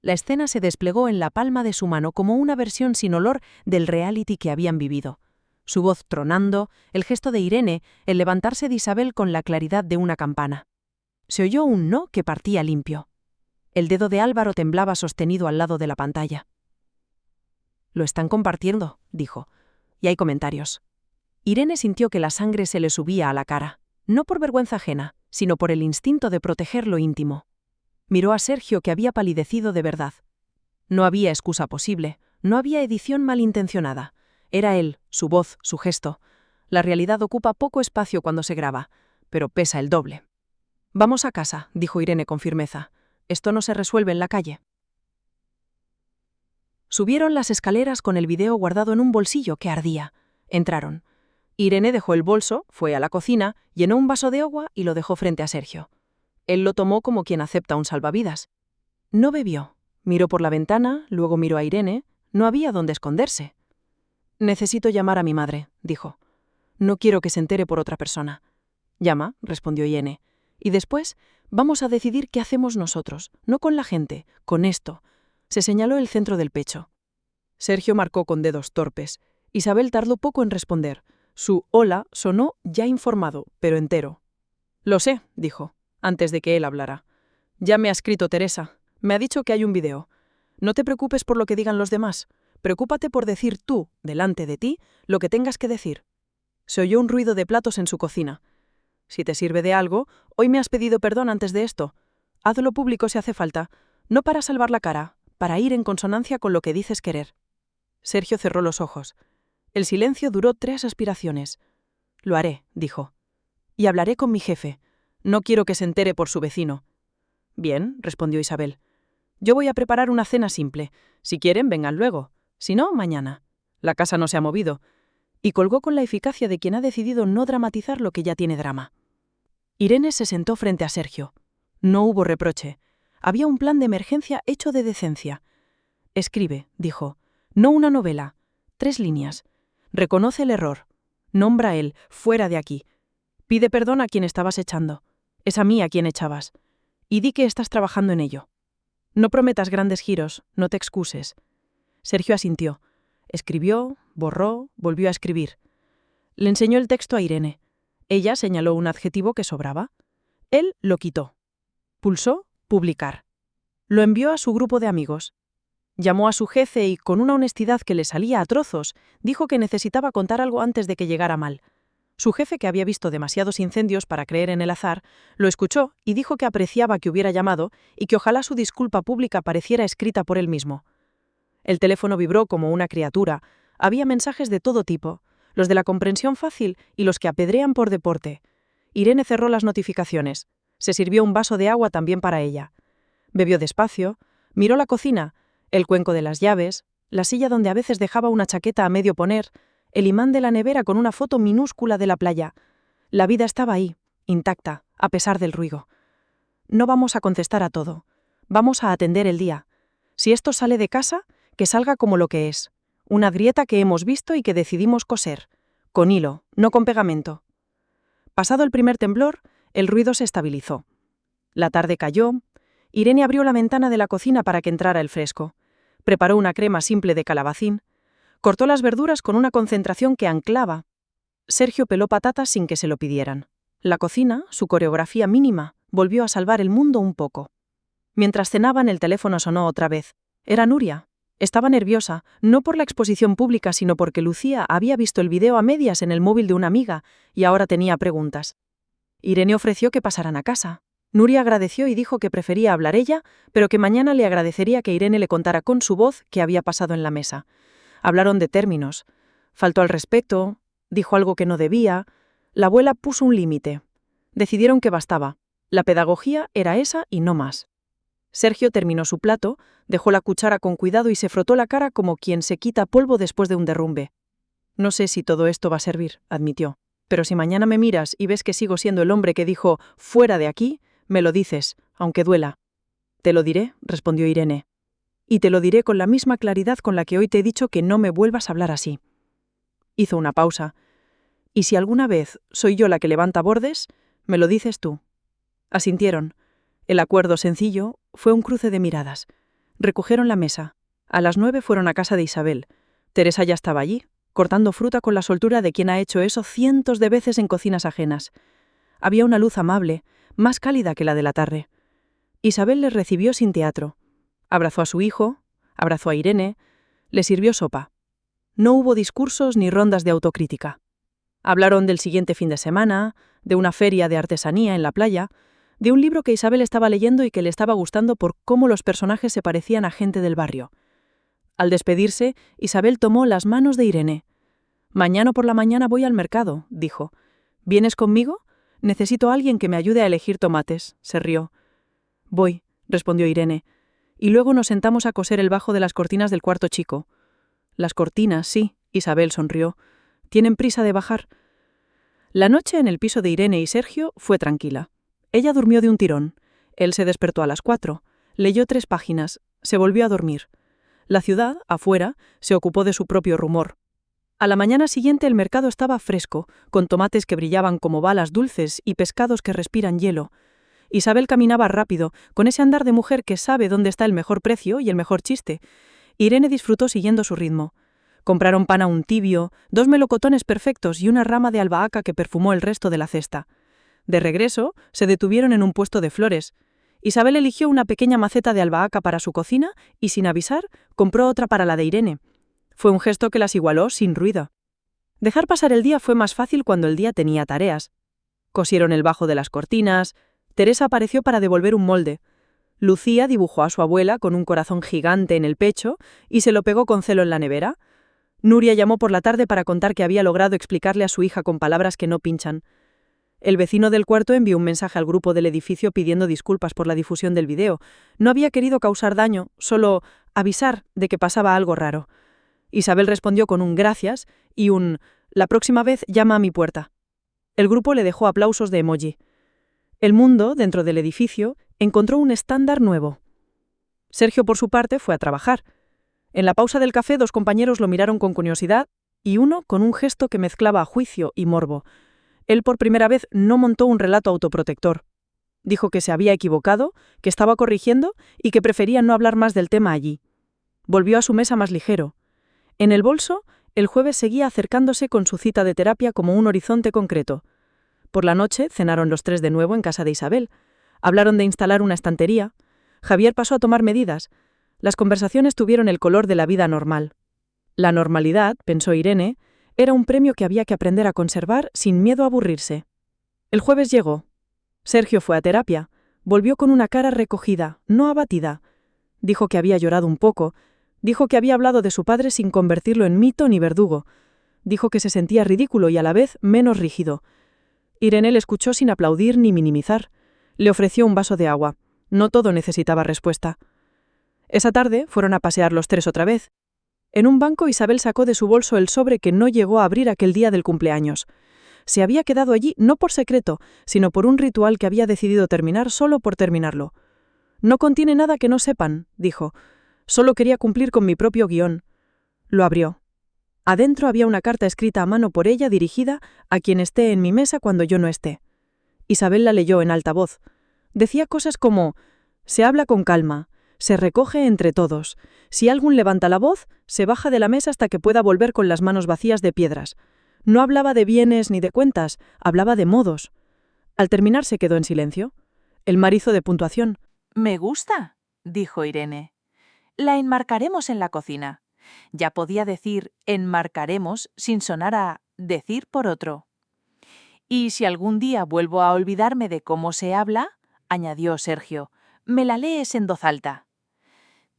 La escena se desplegó en la palma de su mano como una versión sin olor del reality que habían vivido. Su voz tronando, el gesto de Irene, el levantarse de Isabel con la claridad de una campana. Se oyó un no que partía limpio. El dedo de Álvaro temblaba sostenido al lado de la pantalla. «Lo están compartiendo», dijo, «y hay comentarios». Irene sintió que la sangre se le subía a la cara, no por vergüenza ajena, sino por el instinto de proteger lo íntimo. Miró a Sergio, que había palidecido de verdad. No había excusa posible, no había edición malintencionada. Era él, su voz, su gesto. La realidad ocupa poco espacio cuando se graba, pero pesa el doble. «Vamos a casa», dijo Irene con firmeza. «Esto no se resuelve en la calle». Subieron las escaleras con el video guardado en un bolsillo que ardía. Entraron. Irene dejó el bolso, fue a la cocina, llenó un vaso de agua y lo dejó frente a Sergio. Él lo tomó como quien acepta un salvavidas. No bebió. Miró por la ventana, luego miró a Irene. No había dónde esconderse. «Necesito llamar a mi madre», dijo. «No quiero que se entere por otra persona». «Llama», respondió Irene. «Y después vamos a decidir qué hacemos nosotros, no con la gente, con esto». Se señaló el centro del pecho. Sergio marcó con dedos torpes. Isabel tardó poco en responder. Su hola sonó ya informado, pero entero. «Lo sé», dijo, antes de que él hablara. «Ya me ha escrito Teresa. Me ha dicho que hay un video. No te preocupes por lo que digan los demás. Preocúpate por decir tú, delante de ti, lo que tengas que decir». Se oyó un ruido de platos en su cocina. «Si te sirve de algo, hoy me has pedido perdón antes de esto. Hazlo público si hace falta. No para salvar la cara, para ir en consonancia con lo que dices querer». Sergio cerró los ojos. El silencio duró 3 aspiraciones. «Lo haré», dijo. «Y hablaré con mi jefe. No quiero que se entere por su vecino». «Bien», respondió Isabel. «Yo voy a preparar una cena simple. Si quieren, vengan luego. Si no, mañana. La casa no se ha movido». Y colgó con la eficacia de quien ha decidido no dramatizar lo que ya tiene drama. Irene se sentó frente a Sergio. No hubo reproche. Había un plan de emergencia hecho de decencia. «Escribe», dijo. «No una novela. 3 líneas. Reconoce el error. Nombra él, fuera de aquí. Pide perdón a quien estabas echando. Es a mí a quien echabas. Y di que estás trabajando en ello. No prometas grandes giros, no te excuses». Sergio asintió. Escribió, borró, volvió a escribir. Le enseñó el texto a Irene. Ella señaló un adjetivo que sobraba. Él lo quitó. Pulsó «Publicar». Lo envió a su grupo de amigos. Llamó a su jefe y, con una honestidad que le salía a trozos, dijo que necesitaba contar algo antes de que llegara mal. Su jefe, que había visto demasiados incendios para creer en el azar, lo escuchó y dijo que apreciaba que hubiera llamado y que ojalá su disculpa pública pareciera escrita por él mismo. El teléfono vibró como una criatura. Había mensajes de todo tipo, los de la comprensión fácil y los que apedrean por deporte. Irene cerró las notificaciones. Se sirvió un vaso de agua también para ella. Bebió despacio, miró la cocina, el cuenco de las llaves, la silla donde a veces dejaba una chaqueta a medio poner, el imán de la nevera con una foto minúscula de la playa. La vida estaba ahí, intacta, a pesar del ruido. No vamos a contestar a todo. Vamos a atender el día. Si esto sale de casa, que salga como lo que es. Una grieta que hemos visto y que decidimos coser. Con hilo, no con pegamento. Pasado el primer temblor, el ruido se estabilizó. La tarde cayó. Irene abrió la ventana de la cocina para que entrara el fresco. Preparó una crema simple de calabacín. Cortó las verduras con una concentración que anclaba. Sergio peló patatas sin que se lo pidieran. La cocina, su coreografía mínima, volvió a salvar el mundo un poco. Mientras cenaban, el teléfono sonó otra vez. Era Nuria. Estaba nerviosa, no por la exposición pública, sino porque Lucía había visto el video a medias en el móvil de una amiga y ahora tenía preguntas. Irene ofreció que pasaran a casa. Nuria agradeció y dijo que prefería hablar ella, pero que mañana le agradecería que Irene le contara con su voz qué había pasado en la mesa. Hablaron de términos. Faltó al respeto, dijo algo que no debía. La abuela puso un límite. Decidieron que bastaba. La pedagogía era esa y no más. Sergio terminó su plato, dejó la cuchara con cuidado y se frotó la cara como quien se quita polvo después de un derrumbe. No sé si todo esto va a servir, admitió. Pero si mañana me miras y ves que sigo siendo el hombre que dijo «fuera de aquí», me lo dices, aunque duela. Te lo diré, respondió Irene. Y te lo diré con la misma claridad con la que hoy te he dicho que no me vuelvas a hablar así. Hizo una pausa. Y si alguna vez soy yo la que levanta bordes, me lo dices tú. Asintieron. El acuerdo sencillo fue un cruce de miradas. Recogieron la mesa. A las 9 fueron a casa de Isabel. Teresa ya estaba allí, cortando fruta con la soltura de quien ha hecho eso cientos de veces en cocinas ajenas. Había una luz amable, más cálida que la de la tarde. Isabel les recibió sin teatro. Abrazó a su hijo, abrazó a Irene, le sirvió sopa. No hubo discursos ni rondas de autocrítica. Hablaron del siguiente fin de semana, de una feria de artesanía en la playa, de un libro que Isabel estaba leyendo y que le estaba gustando por cómo los personajes se parecían a gente del barrio. Al despedirse, Isabel tomó las manos de Irene. «Mañana por la mañana voy al mercado», dijo. «¿Vienes conmigo? Necesito a alguien que me ayude a elegir tomates», se rió. «Voy», respondió Irene. «Y luego nos sentamos a coser el bajo de las cortinas del cuarto chico». «Las cortinas, sí», Isabel sonrió. «¿Tienen prisa de bajar?» La noche en el piso de Irene y Sergio fue tranquila. Ella durmió de un tirón. Él se despertó a las 4, leyó 3 páginas, se volvió a dormir. La ciudad, afuera, se ocupó de su propio rumor. A la mañana siguiente el mercado estaba fresco, con tomates que brillaban como balas dulces y pescados que respiran hielo. Isabel caminaba rápido, con ese andar de mujer que sabe dónde está el mejor precio y el mejor chiste. Irene disfrutó siguiendo su ritmo. Compraron pan aún tibio, 2 melocotones perfectos y una rama de albahaca que perfumó el resto de la cesta. De regreso, se detuvieron en un puesto de flores. Isabel eligió una pequeña maceta de albahaca para su cocina y, sin avisar, compró otra para la de Irene. Fue un gesto que las igualó sin ruido. Dejar pasar el día fue más fácil cuando el día tenía tareas. Cosieron el bajo de las cortinas. Teresa apareció para devolver un molde. Lucía dibujó a su abuela con un corazón gigante en el pecho y se lo pegó con celo en la nevera. Nuria llamó por la tarde para contar que había logrado explicarle a su hija con palabras que no pinchan. El vecino del cuarto envió un mensaje al grupo del edificio pidiendo disculpas por la difusión del video. No había querido causar daño, solo avisar de que pasaba algo raro. Isabel respondió con un gracias y un «la próxima vez llama a mi puerta». El grupo le dejó aplausos de emoji. El mundo, dentro del edificio, encontró un estándar nuevo. Sergio, por su parte, fue a trabajar. En la pausa del café, 2 compañeros lo miraron con curiosidad y uno con un gesto que mezclaba juicio y morbo. Él por primera vez no montó un relato autoprotector. Dijo que se había equivocado, que estaba corrigiendo y que prefería no hablar más del tema allí. Volvió a su mesa más ligero. En el bolso, el jueves seguía acercándose con su cita de terapia como un horizonte concreto. Por la noche cenaron los 3 de nuevo en casa de Isabel. Hablaron de instalar una estantería. Javier pasó a tomar medidas. Las conversaciones tuvieron el color de la vida normal. La normalidad, pensó Irene, era un premio que había que aprender a conservar sin miedo a aburrirse. El jueves llegó. Sergio fue a terapia. Volvió con una cara recogida, no abatida. Dijo que había llorado un poco. Dijo que había hablado de su padre sin convertirlo en mito ni verdugo. Dijo que se sentía ridículo y a la vez menos rígido. Irene le escuchó sin aplaudir ni minimizar. Le ofreció un vaso de agua. No todo necesitaba respuesta. Esa tarde fueron a pasear los 3 otra vez. En un banco Isabel sacó de su bolso el sobre que no llegó a abrir aquel día del cumpleaños. Se había quedado allí no por secreto, sino por un ritual que había decidido terminar solo por terminarlo. «No contiene nada que no sepan», dijo. «Solo quería cumplir con mi propio guión». Lo abrió. Adentro había una carta escrita a mano por ella dirigida a quien esté en mi mesa cuando yo no esté. Isabel la leyó en alta voz. Decía cosas como: «Se habla con calma. Se recoge entre todos. Si alguien levanta la voz, se baja de la mesa hasta que pueda volver con las manos vacías de piedras. No hablaba de bienes ni de cuentas, hablaba de modos. Al terminar se quedó en silencio. El mar hizo de puntuación.
Me gusta, dijo Irene. La enmarcaremos en la cocina. Ya podía decir enmarcaremos sin sonar a decir por otro. Y si algún día vuelvo a olvidarme de cómo se habla, añadió Sergio, me la lees en voz alta.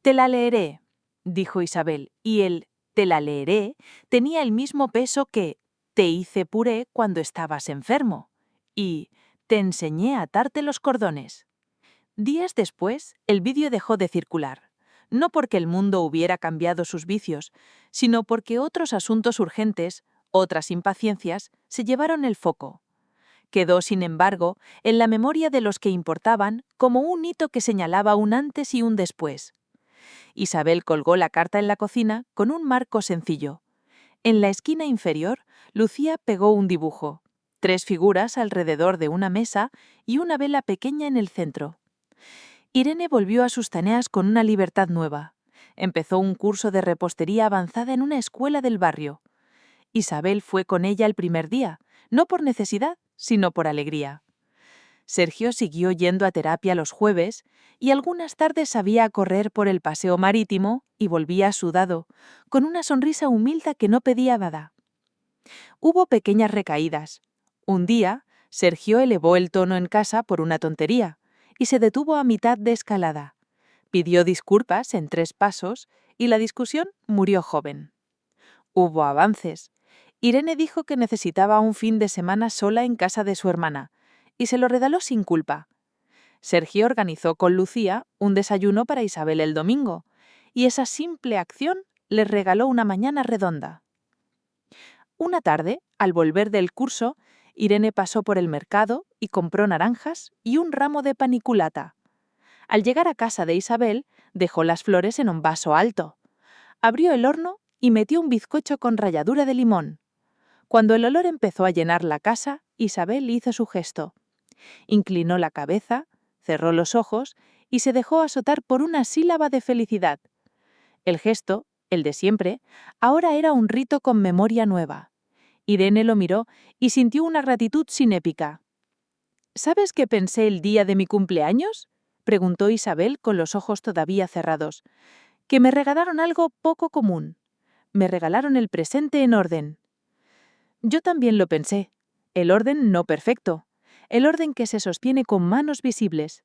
Te la leeré, dijo Isabel, y el te la leeré tenía el mismo peso que te hice puré cuando estabas enfermo y te enseñé a atarte los cordones. Días después, el vídeo dejó de circular, no porque el mundo hubiera cambiado sus vicios, sino porque otros asuntos urgentes, otras impaciencias, se llevaron el foco. Quedó, sin embargo, en la memoria de los que importaban como un hito que señalaba un antes y un después. Isabel colgó la carta en la cocina con un marco sencillo. En la esquina inferior, Lucía pegó un dibujo, 3 figuras alrededor de una mesa y una vela pequeña en el centro. Irene volvió a sus tareas con una libertad nueva. Empezó un curso de repostería avanzada en una escuela del barrio. Isabel fue con ella el primer día, no por necesidad, sino por alegría. Sergio siguió yendo a terapia los jueves y algunas tardes salía a correr por el paseo marítimo y volvía sudado, con una sonrisa humilde que no pedía nada. Hubo pequeñas recaídas. Un día, Sergio elevó el tono en casa por una tontería y se detuvo a mitad de escalada. Pidió disculpas en 3 pasos y la discusión murió joven. Hubo avances. Irene dijo que necesitaba un fin de semana sola en casa de su hermana, y se lo regaló sin culpa. Sergio organizó con Lucía un desayuno para Isabel el domingo, y esa simple acción les regaló una mañana redonda. Una tarde, al volver del curso, Irene pasó por el mercado y compró naranjas y un ramo de paniculata. Al llegar a casa de Isabel, dejó las flores en un vaso alto. Abrió el horno y metió un bizcocho con ralladura de limón. Cuando el olor empezó a llenar la casa, Isabel hizo su gesto. Inclinó la cabeza, cerró los ojos y se dejó azotar por una sílaba de felicidad. El gesto, el de siempre, ahora era un rito con memoria nueva. Irene lo miró y sintió una gratitud sinépica. ¿Sabes qué pensé el día de mi cumpleaños?, preguntó Isabel con los ojos todavía cerrados. Que me regalaron algo poco común. Me regalaron el presente en orden. Yo también lo pensé. El orden no perfecto. El orden que se sostiene con manos visibles.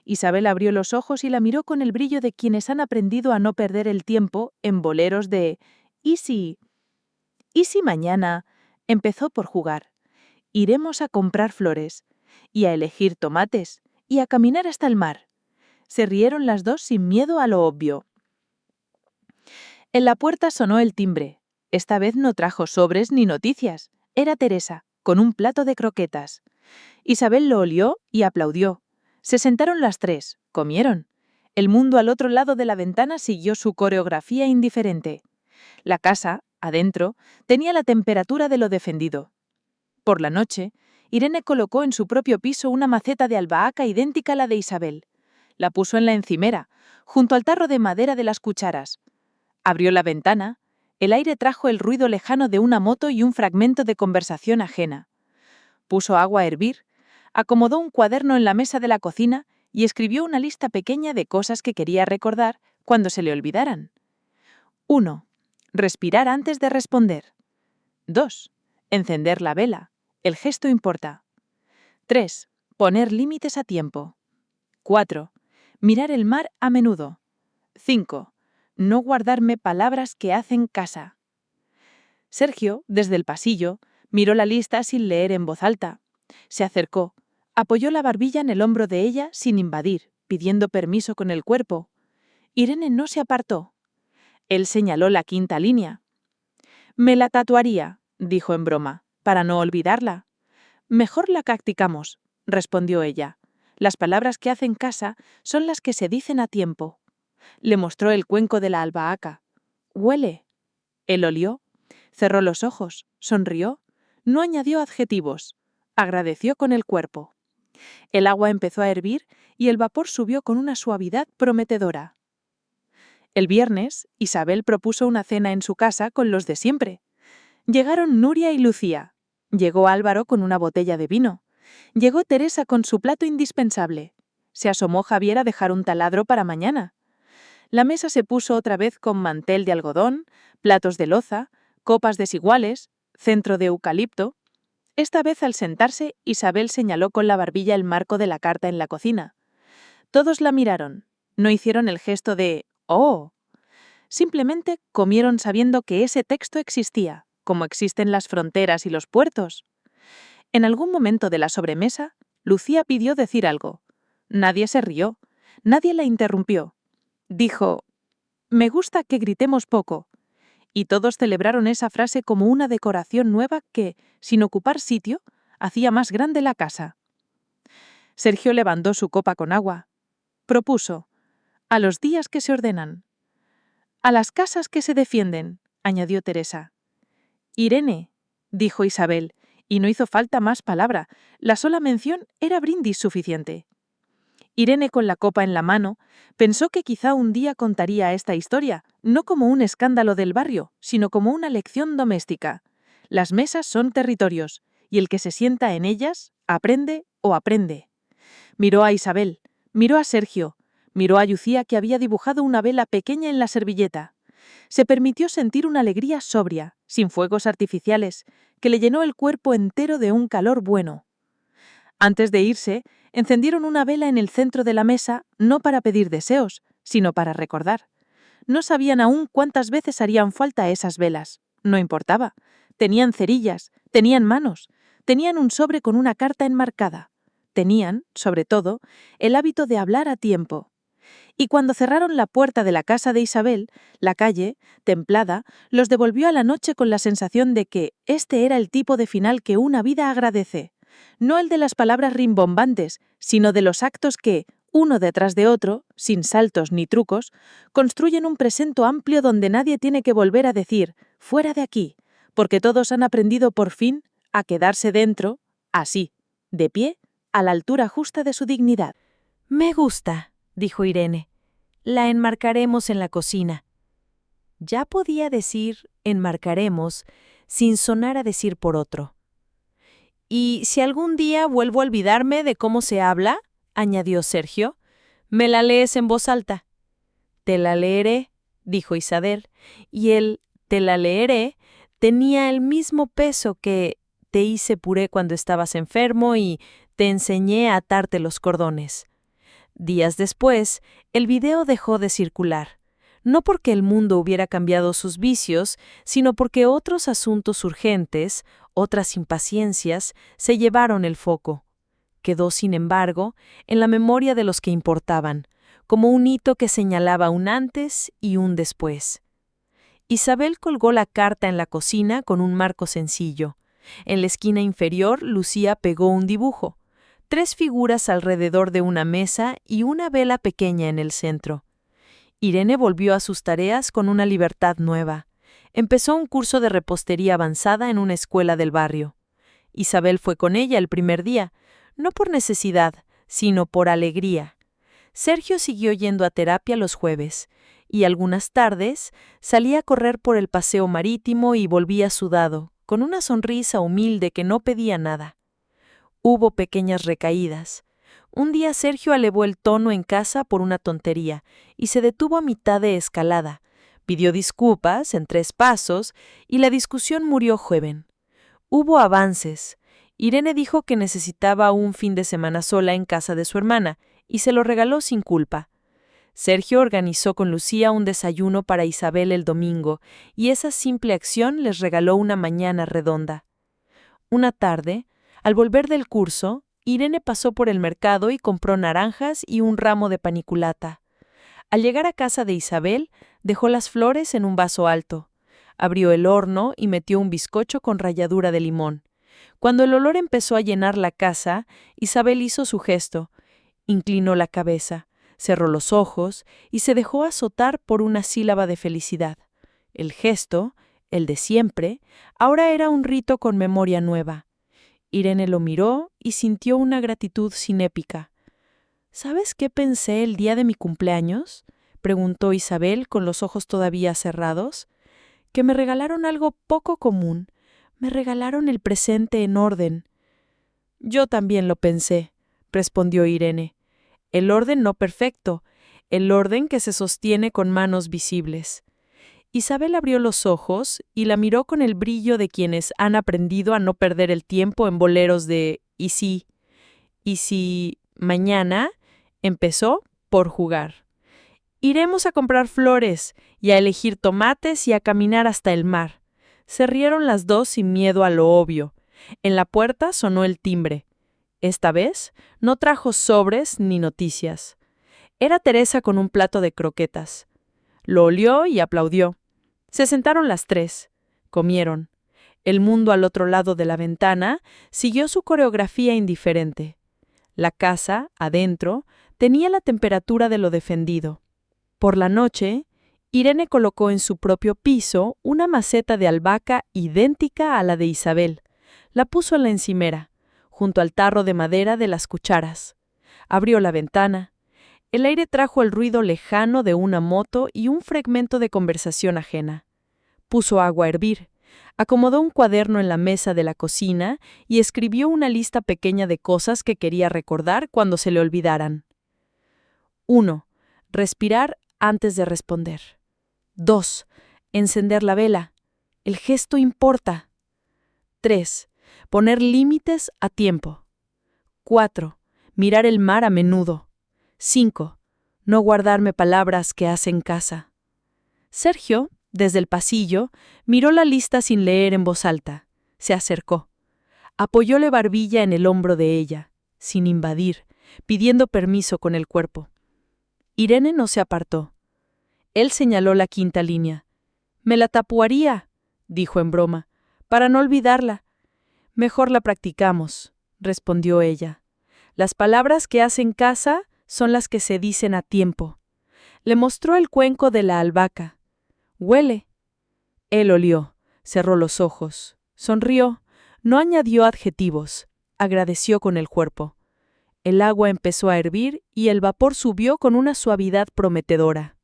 Isabel abrió los ojos y la miró con el brillo de quienes han aprendido a no perder el tiempo en boleros de ¿y si? ¿Y si mañana? Empezó por jugar. Iremos a comprar flores, y a elegir tomates, y a caminar hasta el mar. Se rieron las dos sin miedo a lo obvio. En la puerta sonó el timbre. Esta vez no trajo sobres ni noticias. Era Teresa, con un plato de croquetas. Isabel lo olió y aplaudió. Se sentaron las 3, comieron. El mundo al otro lado de la ventana siguió su coreografía indiferente. La casa, adentro, tenía la temperatura de lo defendido. Por la noche, Irene colocó en su propio piso una maceta de albahaca idéntica a la de Isabel. La puso en la encimera, junto al tarro de madera de las cucharas. Abrió la ventana. El aire trajo el ruido lejano de una moto y un fragmento de conversación ajena. Puso agua a hervir, acomodó un cuaderno en la mesa de la cocina y escribió una lista pequeña de cosas que quería recordar cuando se le olvidaran. 1. Respirar antes de responder. 2. Encender la vela. El gesto importa. 3. Poner límites a tiempo. 4. Mirar el mar a menudo. 5. No guardarme palabras que hacen casa. Sergio, desde el pasillo, miró la lista sin leer en voz alta. Se acercó, apoyó la barbilla en el hombro de ella sin invadir, pidiendo permiso con el cuerpo. Irene no se apartó. Él señaló la 5ª línea. Me la tatuaría, dijo en broma, para no olvidarla. Mejor la practicamos, respondió ella. Las palabras que hacen casa son las que se dicen a tiempo. Le mostró el cuenco de la albahaca. Huele. Él olió, cerró los ojos, sonrió, no añadió adjetivos, agradeció con el cuerpo. El agua empezó a hervir y el vapor subió con una suavidad prometedora. El viernes, Isabel propuso una cena en su casa con los de siempre.
Llegaron Nuria y Lucía. Llegó Álvaro con una botella de vino. Llegó Teresa con su plato indispensable. Se asomó Javier a dejar un taladro para mañana. La mesa se puso otra vez con mantel de algodón, platos de loza, copas desiguales, centro de eucalipto. Esta vez al sentarse, Isabel señaló con la barbilla el marco de la carta en la cocina. Todos la miraron. No hicieron el gesto de «¡Oh!». Simplemente comieron sabiendo que ese texto existía, como existen las fronteras y los puertos. En algún momento de la sobremesa, Lucía pidió decir algo. Nadie se rió. Nadie la interrumpió. Dijo, «Me gusta que gritemos poco». Y todos celebraron esa frase como una decoración nueva que, sin ocupar sitio, hacía más grande la casa. Sergio levantó su copa con agua. Propuso, «A los días que se ordenan». «A las casas que se defienden», añadió Teresa. «Irene», dijo Isabel, y no hizo falta más palabra. La sola mención era brindis suficiente. Irene, con la copa en la mano, pensó que quizá un día contaría esta historia, no como un escándalo del barrio, sino como una lección doméstica. Las mesas son territorios, y el que se sienta en ellas aprende o aprende. Miró a Isabel, miró a Sergio, miró a Lucía, que había dibujado una vela pequeña en la servilleta. Se permitió sentir una alegría sobria, sin fuegos artificiales, que le llenó el cuerpo entero de un calor bueno. Antes de irse, encendieron una vela en el centro de la mesa, no para pedir deseos, sino para recordar. No sabían aún cuántas veces harían falta esas velas. No importaba. Tenían cerillas, tenían manos, tenían un sobre con una carta enmarcada. Tenían, sobre todo, el hábito de hablar a tiempo. Y cuando cerraron la puerta de la casa de Isabel, la calle, templada, los devolvió a la noche con la sensación de que este era el tipo de final que una vida agradece. No el de las palabras rimbombantes, sino de los actos que, uno detrás de otro, sin saltos ni trucos, construyen un presente amplio donde nadie tiene que volver a decir «fuera de aquí», porque todos han aprendido por fin a quedarse dentro, así, de pie, a la altura justa de su dignidad.
Me gusta, dijo Irene. La enmarcaremos en la cocina. Ya podía decir enmarcaremos sin sonar a decir por otro. «Y si algún día vuelvo a olvidarme de cómo se habla», añadió Sergio, «me la lees en voz alta». «Te la leeré», dijo Isabel, y el «te la leeré» tenía el mismo peso que «te hice puré cuando estabas enfermo» y «te enseñé a atarte los cordones». Días después, el video dejó de circular. No porque el mundo hubiera cambiado sus vicios, sino porque otros asuntos urgentes, otras impaciencias, se llevaron el foco. Quedó, sin embargo, en la memoria de los que importaban, como un hito que señalaba un antes y un después. Isabel colgó la carta en la cocina con un marco sencillo. En la esquina inferior, Lucía pegó un dibujo: 3 figuras alrededor de una mesa y una vela pequeña en el centro. Irene volvió a sus tareas con una libertad nueva. Empezó un curso de repostería avanzada en una escuela del barrio. Isabel fue con ella el primer día, no por necesidad, sino por alegría. Sergio siguió yendo a terapia los jueves, y algunas tardes salía a correr por el paseo marítimo y volvía sudado, con una sonrisa humilde que no pedía nada. Hubo pequeñas recaídas. Un día Sergio elevó el tono en casa por una tontería y se detuvo a mitad de escalada. Pidió disculpas en 3 pasos y la discusión murió joven. Hubo avances. Irene dijo que necesitaba un fin de semana sola en casa de su hermana y se lo regaló sin culpa. Sergio organizó con Lucía un desayuno para Isabel el domingo y esa simple acción les regaló una mañana redonda. Una tarde, al volver del curso, Irene pasó por el mercado y compró naranjas y un ramo de paniculata. Al llegar a casa de Isabel, dejó las flores en un vaso alto. Abrió el horno y metió un bizcocho con ralladura de limón. Cuando el olor empezó a llenar la casa, Isabel hizo su gesto. Inclinó la cabeza, cerró los ojos y se dejó azotar por una sílaba de felicidad. El gesto, el de siempre, ahora era un rito con memoria nueva. Irene lo miró y sintió una gratitud cinépica. «¿Sabes qué pensé el día de mi cumpleaños?», preguntó Isabel con los ojos todavía cerrados. «Que me regalaron algo poco común,
Me regalaron el presente en orden. Yo también lo pensé, respondió Irene. El orden no perfecto, el orden que se sostiene con manos visibles. Isabel abrió los ojos y la miró con el brillo de quienes han aprendido a no perder el tiempo en boleros de ¿y si mañana? Empezó por jugar. Iremos a comprar flores y a elegir tomates y a caminar hasta el mar. Se rieron las dos sin miedo a lo obvio. En la puerta sonó el timbre. Esta vez no trajo sobres ni noticias. Era Teresa con un plato de croquetas. Lo olió y aplaudió. Se sentaron las tres. Comieron. El mundo al otro lado de la ventana siguió su coreografía indiferente. La casa, adentro, tenía la temperatura de lo defendido. Por la noche, Irene colocó en su propio piso una maceta de albahaca idéntica a la de Isabel. La puso en la encimera, junto al tarro de madera de las cucharas. Abrió la ventana. El aire trajo el ruido lejano de una moto y un fragmento de conversación ajena. Puso agua a hervir. Acomodó un cuaderno en la mesa de la cocina y escribió una lista pequeña de cosas que quería recordar cuando se le olvidaran. 1. Respirar antes de responder. 2. Encender la vela. El gesto importa. 3. Poner límites a tiempo. 4. Mirar el mar a menudo. 5. No guardarme palabras que hacen casa. Sergio, desde el pasillo, miró la lista sin leer en voz alta. Se acercó. Apoyó la barbilla en el hombro de ella, sin invadir, pidiendo permiso con el cuerpo. Irene no se apartó. Él señaló la quinta línea. «Me la tatuaría», dijo en broma, «para no olvidarla». «Mejor la practicamos», respondió ella. «Las palabras que hacen casa son las que se dicen a tiempo». Le mostró el cuenco de la albahaca. «Huele». Él olió, cerró los ojos, sonrió, no añadió adjetivos, agradeció con el cuerpo. El agua empezó a hervir y el vapor subió con una suavidad prometedora.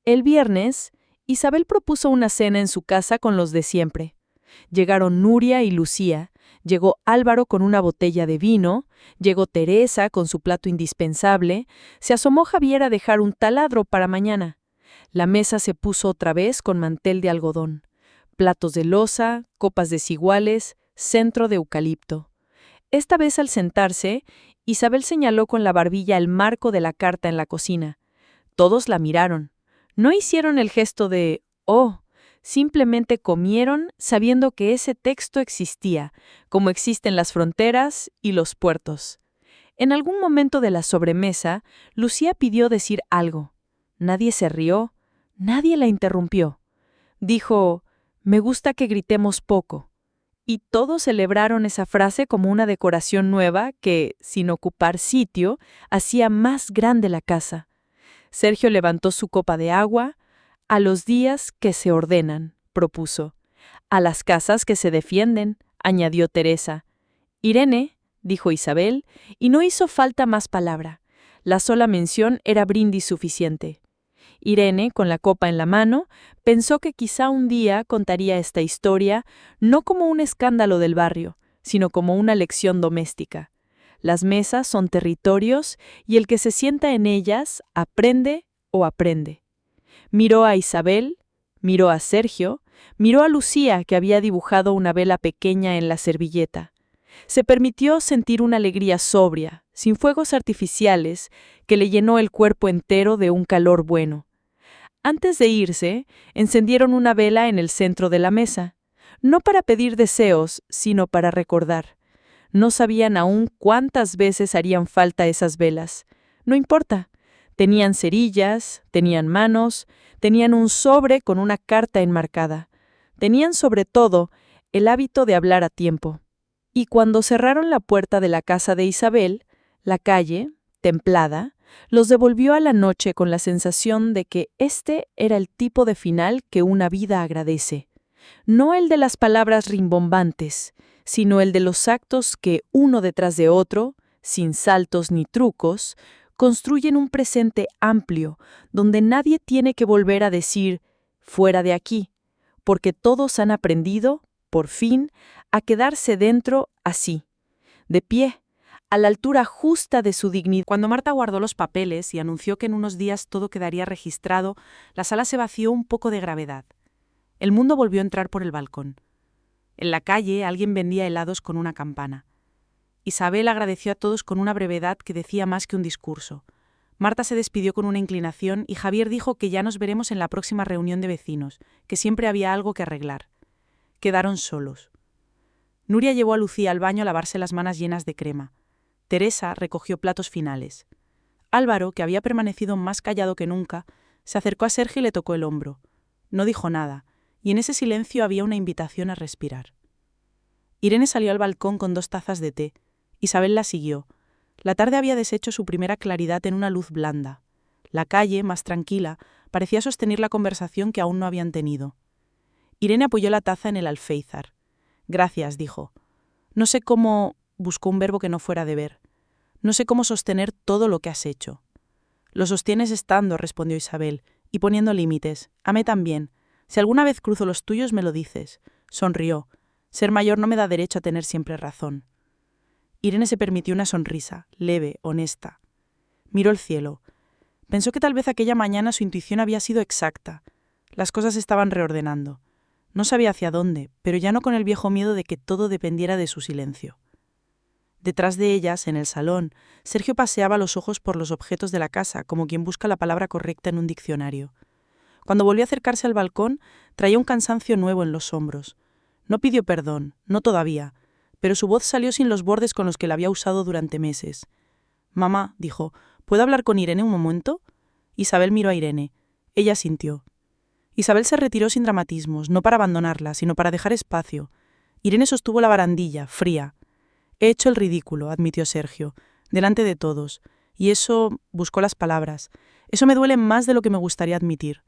El viernes, Isabel propuso una cena en su casa con los de siempre. Llegaron Nuria y Lucía, llegó Álvaro con una botella de vino, llegó Teresa con su plato indispensable, se asomó Javier a dejar un taladro para mañana. La mesa se puso otra vez con mantel de algodón, platos de loza, copas desiguales, centro de eucalipto. Esta vez al sentarse, Isabel señaló con la barbilla el marco de la carta en la cocina. Todos la miraron. No hicieron el gesto de «oh», simplemente comieron sabiendo que ese texto existía, como existen las fronteras y los puertos. En algún momento de la sobremesa, Lucía pidió decir algo. Nadie se rió, nadie la interrumpió. Dijo, «Me gusta que gritemos poco». Y todos celebraron esa frase como una decoración nueva que, sin ocupar sitio, hacía más grande la casa. Sergio levantó su copa de agua. «A los días que se ordenan», propuso. «A las casas que se defienden», añadió Teresa. «Irene», dijo Isabel, y no hizo falta más palabra. La sola mención era brindis suficiente. Irene, con la copa en la mano, pensó que quizá un día contaría esta historia no como un escándalo del barrio, sino como una lección doméstica. Las mesas son territorios y el que se sienta en ellas aprende o aprende. Miró a Isabel, miró a Sergio, miró a Lucía, que había dibujado una vela pequeña en la servilleta. Se permitió sentir una alegría sobria, sin fuegos artificiales, que le llenó el cuerpo entero de un calor bueno. Antes de irse, encendieron una vela en el centro de la mesa, no para pedir deseos, sino para recordar. No sabían aún cuántas veces harían falta esas velas. No importa. Tenían cerillas, tenían manos, tenían un sobre con una carta enmarcada. Tenían sobre todo el hábito de hablar a tiempo. Y cuando cerraron la puerta de la casa de Isabel, la calle, templada, los devolvió a la noche con la sensación de que este era el tipo de final que una vida agradece. No el de las palabras rimbombantes, sino el de los actos que, uno detrás de otro, sin saltos ni trucos, construyen un presente amplio, donde nadie tiene que volver a decir «fuera de aquí», porque todos han aprendido por fin, a quedarse dentro así, de pie, a la altura justa de su dignidad.
Cuando Marta guardó los papeles y anunció que en unos días todo quedaría registrado, la sala se vació un poco de gravedad. El mundo volvió a entrar por el balcón. En la calle alguien vendía helados con una campana. Isabel agradeció a todos con una brevedad que decía más que un discurso. Marta se despidió con una inclinación y Javier dijo que ya nos veremos en la próxima reunión de vecinos, que siempre había algo que arreglar. Quedaron solos. Nuria llevó a Lucía al baño a lavarse las manos llenas de crema. Teresa recogió platos finales. Álvaro, que había permanecido más callado que nunca, se acercó a Sergio y le tocó el hombro. No dijo nada, y en ese silencio había una invitación a respirar. Irene salió al balcón con 2 tazas de té. Isabel la siguió. La tarde había deshecho su primera claridad en una luz blanda. La calle, más tranquila, parecía sostener la conversación que aún no habían tenido. Irene apoyó la taza en el alféizar. «Gracias», dijo. «No sé cómo...» buscó un verbo que no fuera deber. «No sé cómo sostener todo lo que has hecho». «Lo sostienes estando», respondió Isabel, «y poniendo límites. A mí también. Si alguna vez cruzo los tuyos, me lo dices». Sonrió. «Ser mayor no me da derecho a tener siempre razón». Irene se permitió una sonrisa, leve, honesta. Miró el cielo. Pensó que tal vez aquella mañana su intuición había sido exacta. Las cosas se estaban reordenando. No sabía hacia dónde, pero ya no con el viejo miedo de que todo dependiera de su silencio. Detrás de ellas, en el salón, Sergio paseaba los ojos por los objetos de la casa, como quien busca la palabra correcta en un diccionario. Cuando volvió a acercarse al balcón, traía un cansancio nuevo en los hombros. No pidió perdón, no todavía, pero su voz salió sin los bordes con los que la había usado durante meses. «Mamá», dijo, «¿puedo hablar con Irene un momento?» Isabel miró a Irene. Ella asintió. Isabel se retiró sin dramatismos, no para abandonarla, sino para dejar espacio. Irene sostuvo la barandilla, fría. «He hecho el ridículo», admitió Sergio, delante de todos, y eso, buscó las palabras, «eso me duele más de lo que me gustaría admitir.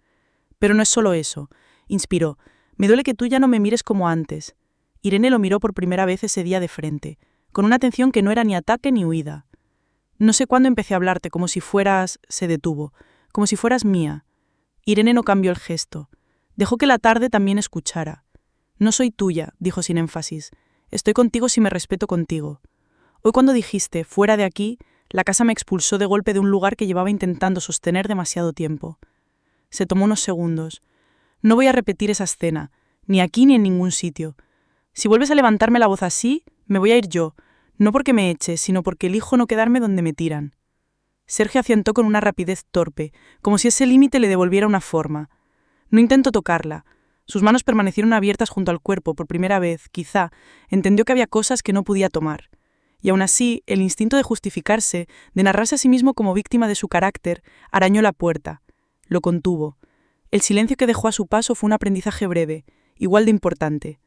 Pero no es solo eso», inspiró, «me duele que tú ya no me mires como antes». Irene lo miró por primera vez ese día de frente, con una atención que no era ni ataque ni huida. «No sé cuándo empecé a hablarte, como si fueras...» se detuvo, «como si fueras mía». Irene no cambió el gesto. Dejó que la tarde también escuchara. «No soy tuya», dijo sin énfasis. «Estoy contigo si me respeto contigo. Hoy cuando dijiste, fuera de aquí, la casa me expulsó de golpe de un lugar que llevaba intentando sostener demasiado tiempo». Se tomó unos segundos. «No voy a repetir esa escena, ni aquí ni en ningún sitio. Si vuelves a levantarme la voz así, me voy a ir yo, no porque me eches, sino porque elijo no quedarme donde me tiran». Sergio asientó con una rapidez torpe, como si ese límite le devolviera una forma. No intentó tocarla. Sus manos permanecieron abiertas junto al cuerpo. Por primera vez, quizá, entendió que había cosas que no podía tomar. Y aún así, el instinto de justificarse, de narrarse a sí mismo como víctima de su carácter, arañó la puerta. Lo contuvo. El silencio que dejó a su paso fue un aprendizaje breve, igual de importante.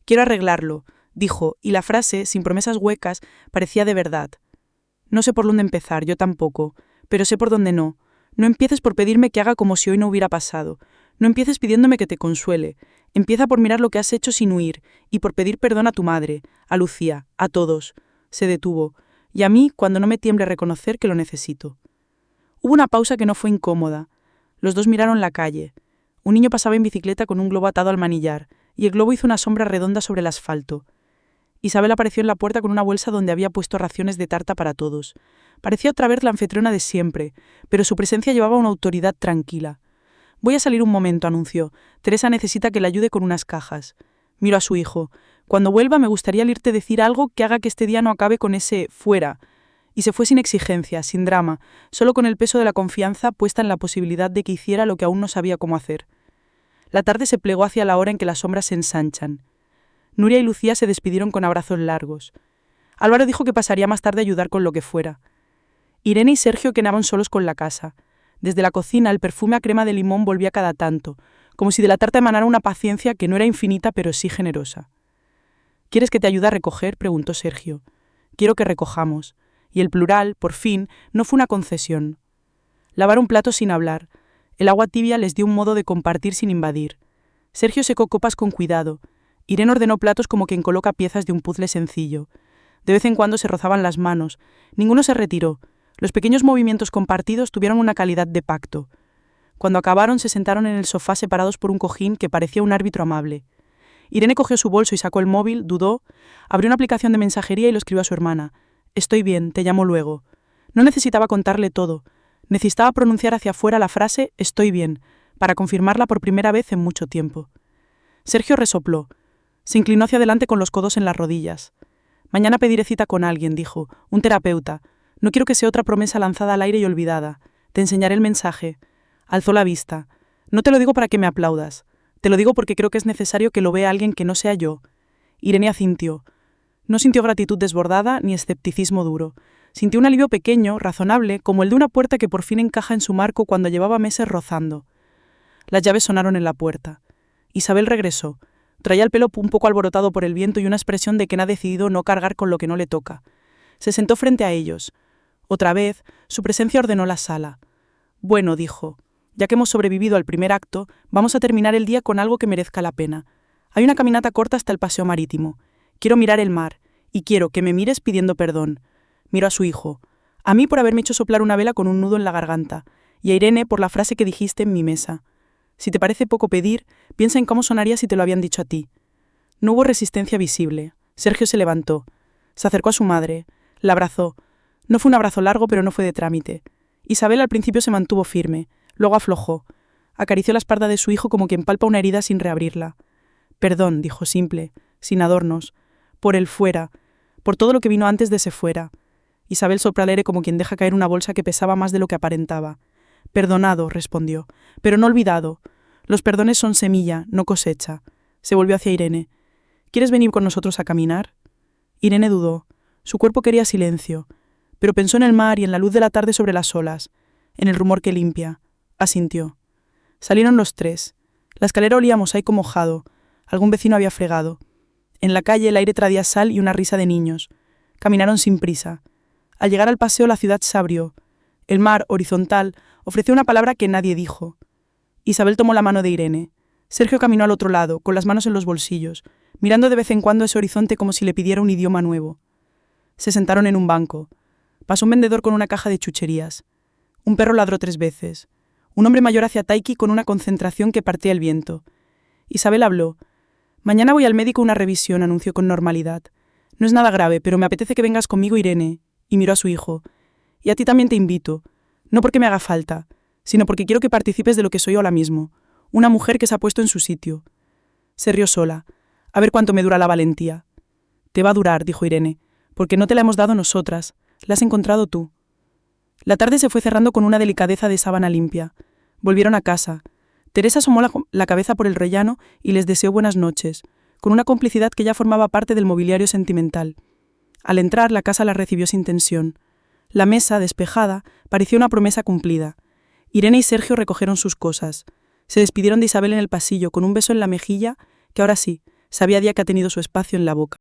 «Quiero arreglarlo», dijo, y la frase, sin promesas huecas, parecía de verdad. «No sé por dónde empezar, yo tampoco, pero sé por dónde no. No empieces por pedirme que haga como si hoy no hubiera pasado. No empieces pidiéndome que te consuele. Empieza por mirar lo que has hecho sin huir, y por pedir perdón a tu madre, a Lucía, a todos». Se detuvo, y a mí cuando no me tiemble reconocer que lo necesito. Hubo una pausa que no fue incómoda. Los dos miraron la calle. Un niño pasaba en bicicleta con un globo atado al manillar, y el globo hizo una sombra redonda sobre el asfalto. Isabel apareció en la puerta con una bolsa donde había puesto raciones de tarta para todos. Parecía otra vez la anfitriona de siempre, pero su presencia llevaba una autoridad tranquila. «Voy a salir un momento», anunció. «Teresa necesita que le ayude con unas cajas». Miró a su hijo. «Cuando vuelva me gustaría oírte decir algo que haga que este día no acabe con ese fuera». Y se fue sin exigencia, sin drama, solo con el peso de la confianza puesta en la posibilidad de que hiciera lo que aún no sabía cómo hacer. La tarde se plegó hacia la hora en que las sombras se ensanchan. Nuria y Lucía se despidieron con abrazos largos. Álvaro dijo que pasaría más tarde a ayudar con lo que fuera. Irene y Sergio quedaban solos con la casa. Desde la cocina el perfume a crema de limón volvía cada tanto, como si de la tarta emanara una paciencia que no era infinita pero sí generosa. «¿Quieres que te ayude a recoger?», preguntó Sergio. «Quiero que recojamos». Y el plural, por fin, no fue una concesión. Lavaron platos sin hablar. El agua tibia les dio un modo de compartir sin invadir. Sergio secó copas con cuidado. Irene ordenó platos como quien coloca piezas de un puzzle sencillo. De vez en cuando se rozaban las manos. Ninguno se retiró. Los pequeños movimientos compartidos tuvieron una calidad de pacto. Cuando acabaron se sentaron en el sofá separados por un cojín que parecía un árbitro amable.
Irene cogió su bolso y sacó el móvil, dudó, abrió una aplicación de mensajería y lo escribió a su hermana. «Estoy bien, te llamo luego». No necesitaba contarle todo. Necesitaba pronunciar hacia afuera la frase «estoy bien», para confirmarla por primera vez en mucho tiempo. Sergio resopló. Se inclinó hacia adelante con los codos en las rodillas. «Mañana pediré cita con alguien», dijo, «un terapeuta. No quiero que sea otra promesa lanzada al aire y olvidada. Te enseñaré el mensaje». Alzó la vista. «No te lo digo para que me aplaudas. Te lo digo porque creo que es necesario que lo vea alguien que no sea yo». Irene asintió. No sintió gratitud desbordada ni escepticismo duro. Sintió un alivio pequeño, razonable, como el de una puerta que por fin encaja en su marco cuando llevaba meses rozando. Las llaves sonaron en la puerta. Isabel regresó. Traía el pelo un poco alborotado por el viento y una expresión de quien ha decidido no cargar con lo que no le toca. Se sentó frente a ellos. Otra vez, su presencia ordenó la sala. «Bueno», dijo, «ya que hemos sobrevivido al primer acto, vamos a terminar el día con algo que merezca la pena. Hay una caminata corta hasta el paseo marítimo. Quiero mirar el mar, y quiero que me mires pidiendo perdón». Miró a su hijo. «A mí por haberme hecho soplar una vela con un nudo en la garganta, y a Irene por la frase que dijiste en mi mesa. Si te parece poco pedir, piensa en cómo sonaría si te lo habían dicho a ti». No hubo resistencia visible. Sergio se levantó. Se acercó a su madre. La abrazó. No fue un abrazo largo, pero no fue de trámite. Isabel al principio se mantuvo firme, luego aflojó. Acarició la espalda de su hijo como quien palpa una herida sin reabrirla. «Perdón», dijo simple, sin adornos. «Por el fuera. Por todo lo que vino antes de ese fuera». Isabel sopló al aire como quien deja caer una bolsa que pesaba más de lo que aparentaba. «Perdonado», respondió, «pero no olvidado. Los perdones son semilla, no cosecha». Se volvió hacia Irene. «¿Quieres venir con nosotros a caminar?» Irene dudó. Su cuerpo quería silencio, pero pensó en el mar y en la luz de la tarde sobre las olas, en el rumor que limpia. Asintió. Salieron los tres. La escalera olía a mosaico mojado. Algún vecino había fregado. En la calle el aire traía sal y una risa de niños. Caminaron sin prisa. Al llegar al paseo la ciudad se abrió. El mar, horizontal, ofreció una palabra que nadie dijo. Isabel tomó la mano de Irene. Sergio caminó al otro lado, con las manos en los bolsillos, mirando de vez en cuando ese horizonte como si le pidiera un idioma nuevo. Se sentaron en un banco. Pasó un vendedor con una caja de chucherías. Un perro ladró 3 veces. Un hombre mayor hacía taiki con una concentración que partía el viento. Isabel habló. «Mañana voy al médico a una revisión», anunció con normalidad. «No es nada grave, pero me apetece que vengas conmigo, Irene». Y miró a su hijo. «Y a ti también te invito. No porque me haga falta, sino porque quiero que participes de lo que soy ahora mismo. Una mujer que se ha puesto en su sitio». Se rió sola. «A ver cuánto me dura la valentía». «Te va a durar», dijo Irene, «porque no te la hemos dado nosotras. La has encontrado tú». La tarde se fue cerrando con una delicadeza de sábana limpia. Volvieron a casa. Teresa asomó la cabeza por el rellano y les deseó buenas noches, con una complicidad que ya formaba parte del mobiliario sentimental. Al entrar, la casa la recibió sin tensión. La mesa, despejada, parecía una promesa cumplida. Irene y Sergio recogieron sus cosas. Se despidieron de Isabel en el pasillo, con un beso en la mejilla, que ahora sí, sabía ya que ha tenido su espacio en la boca.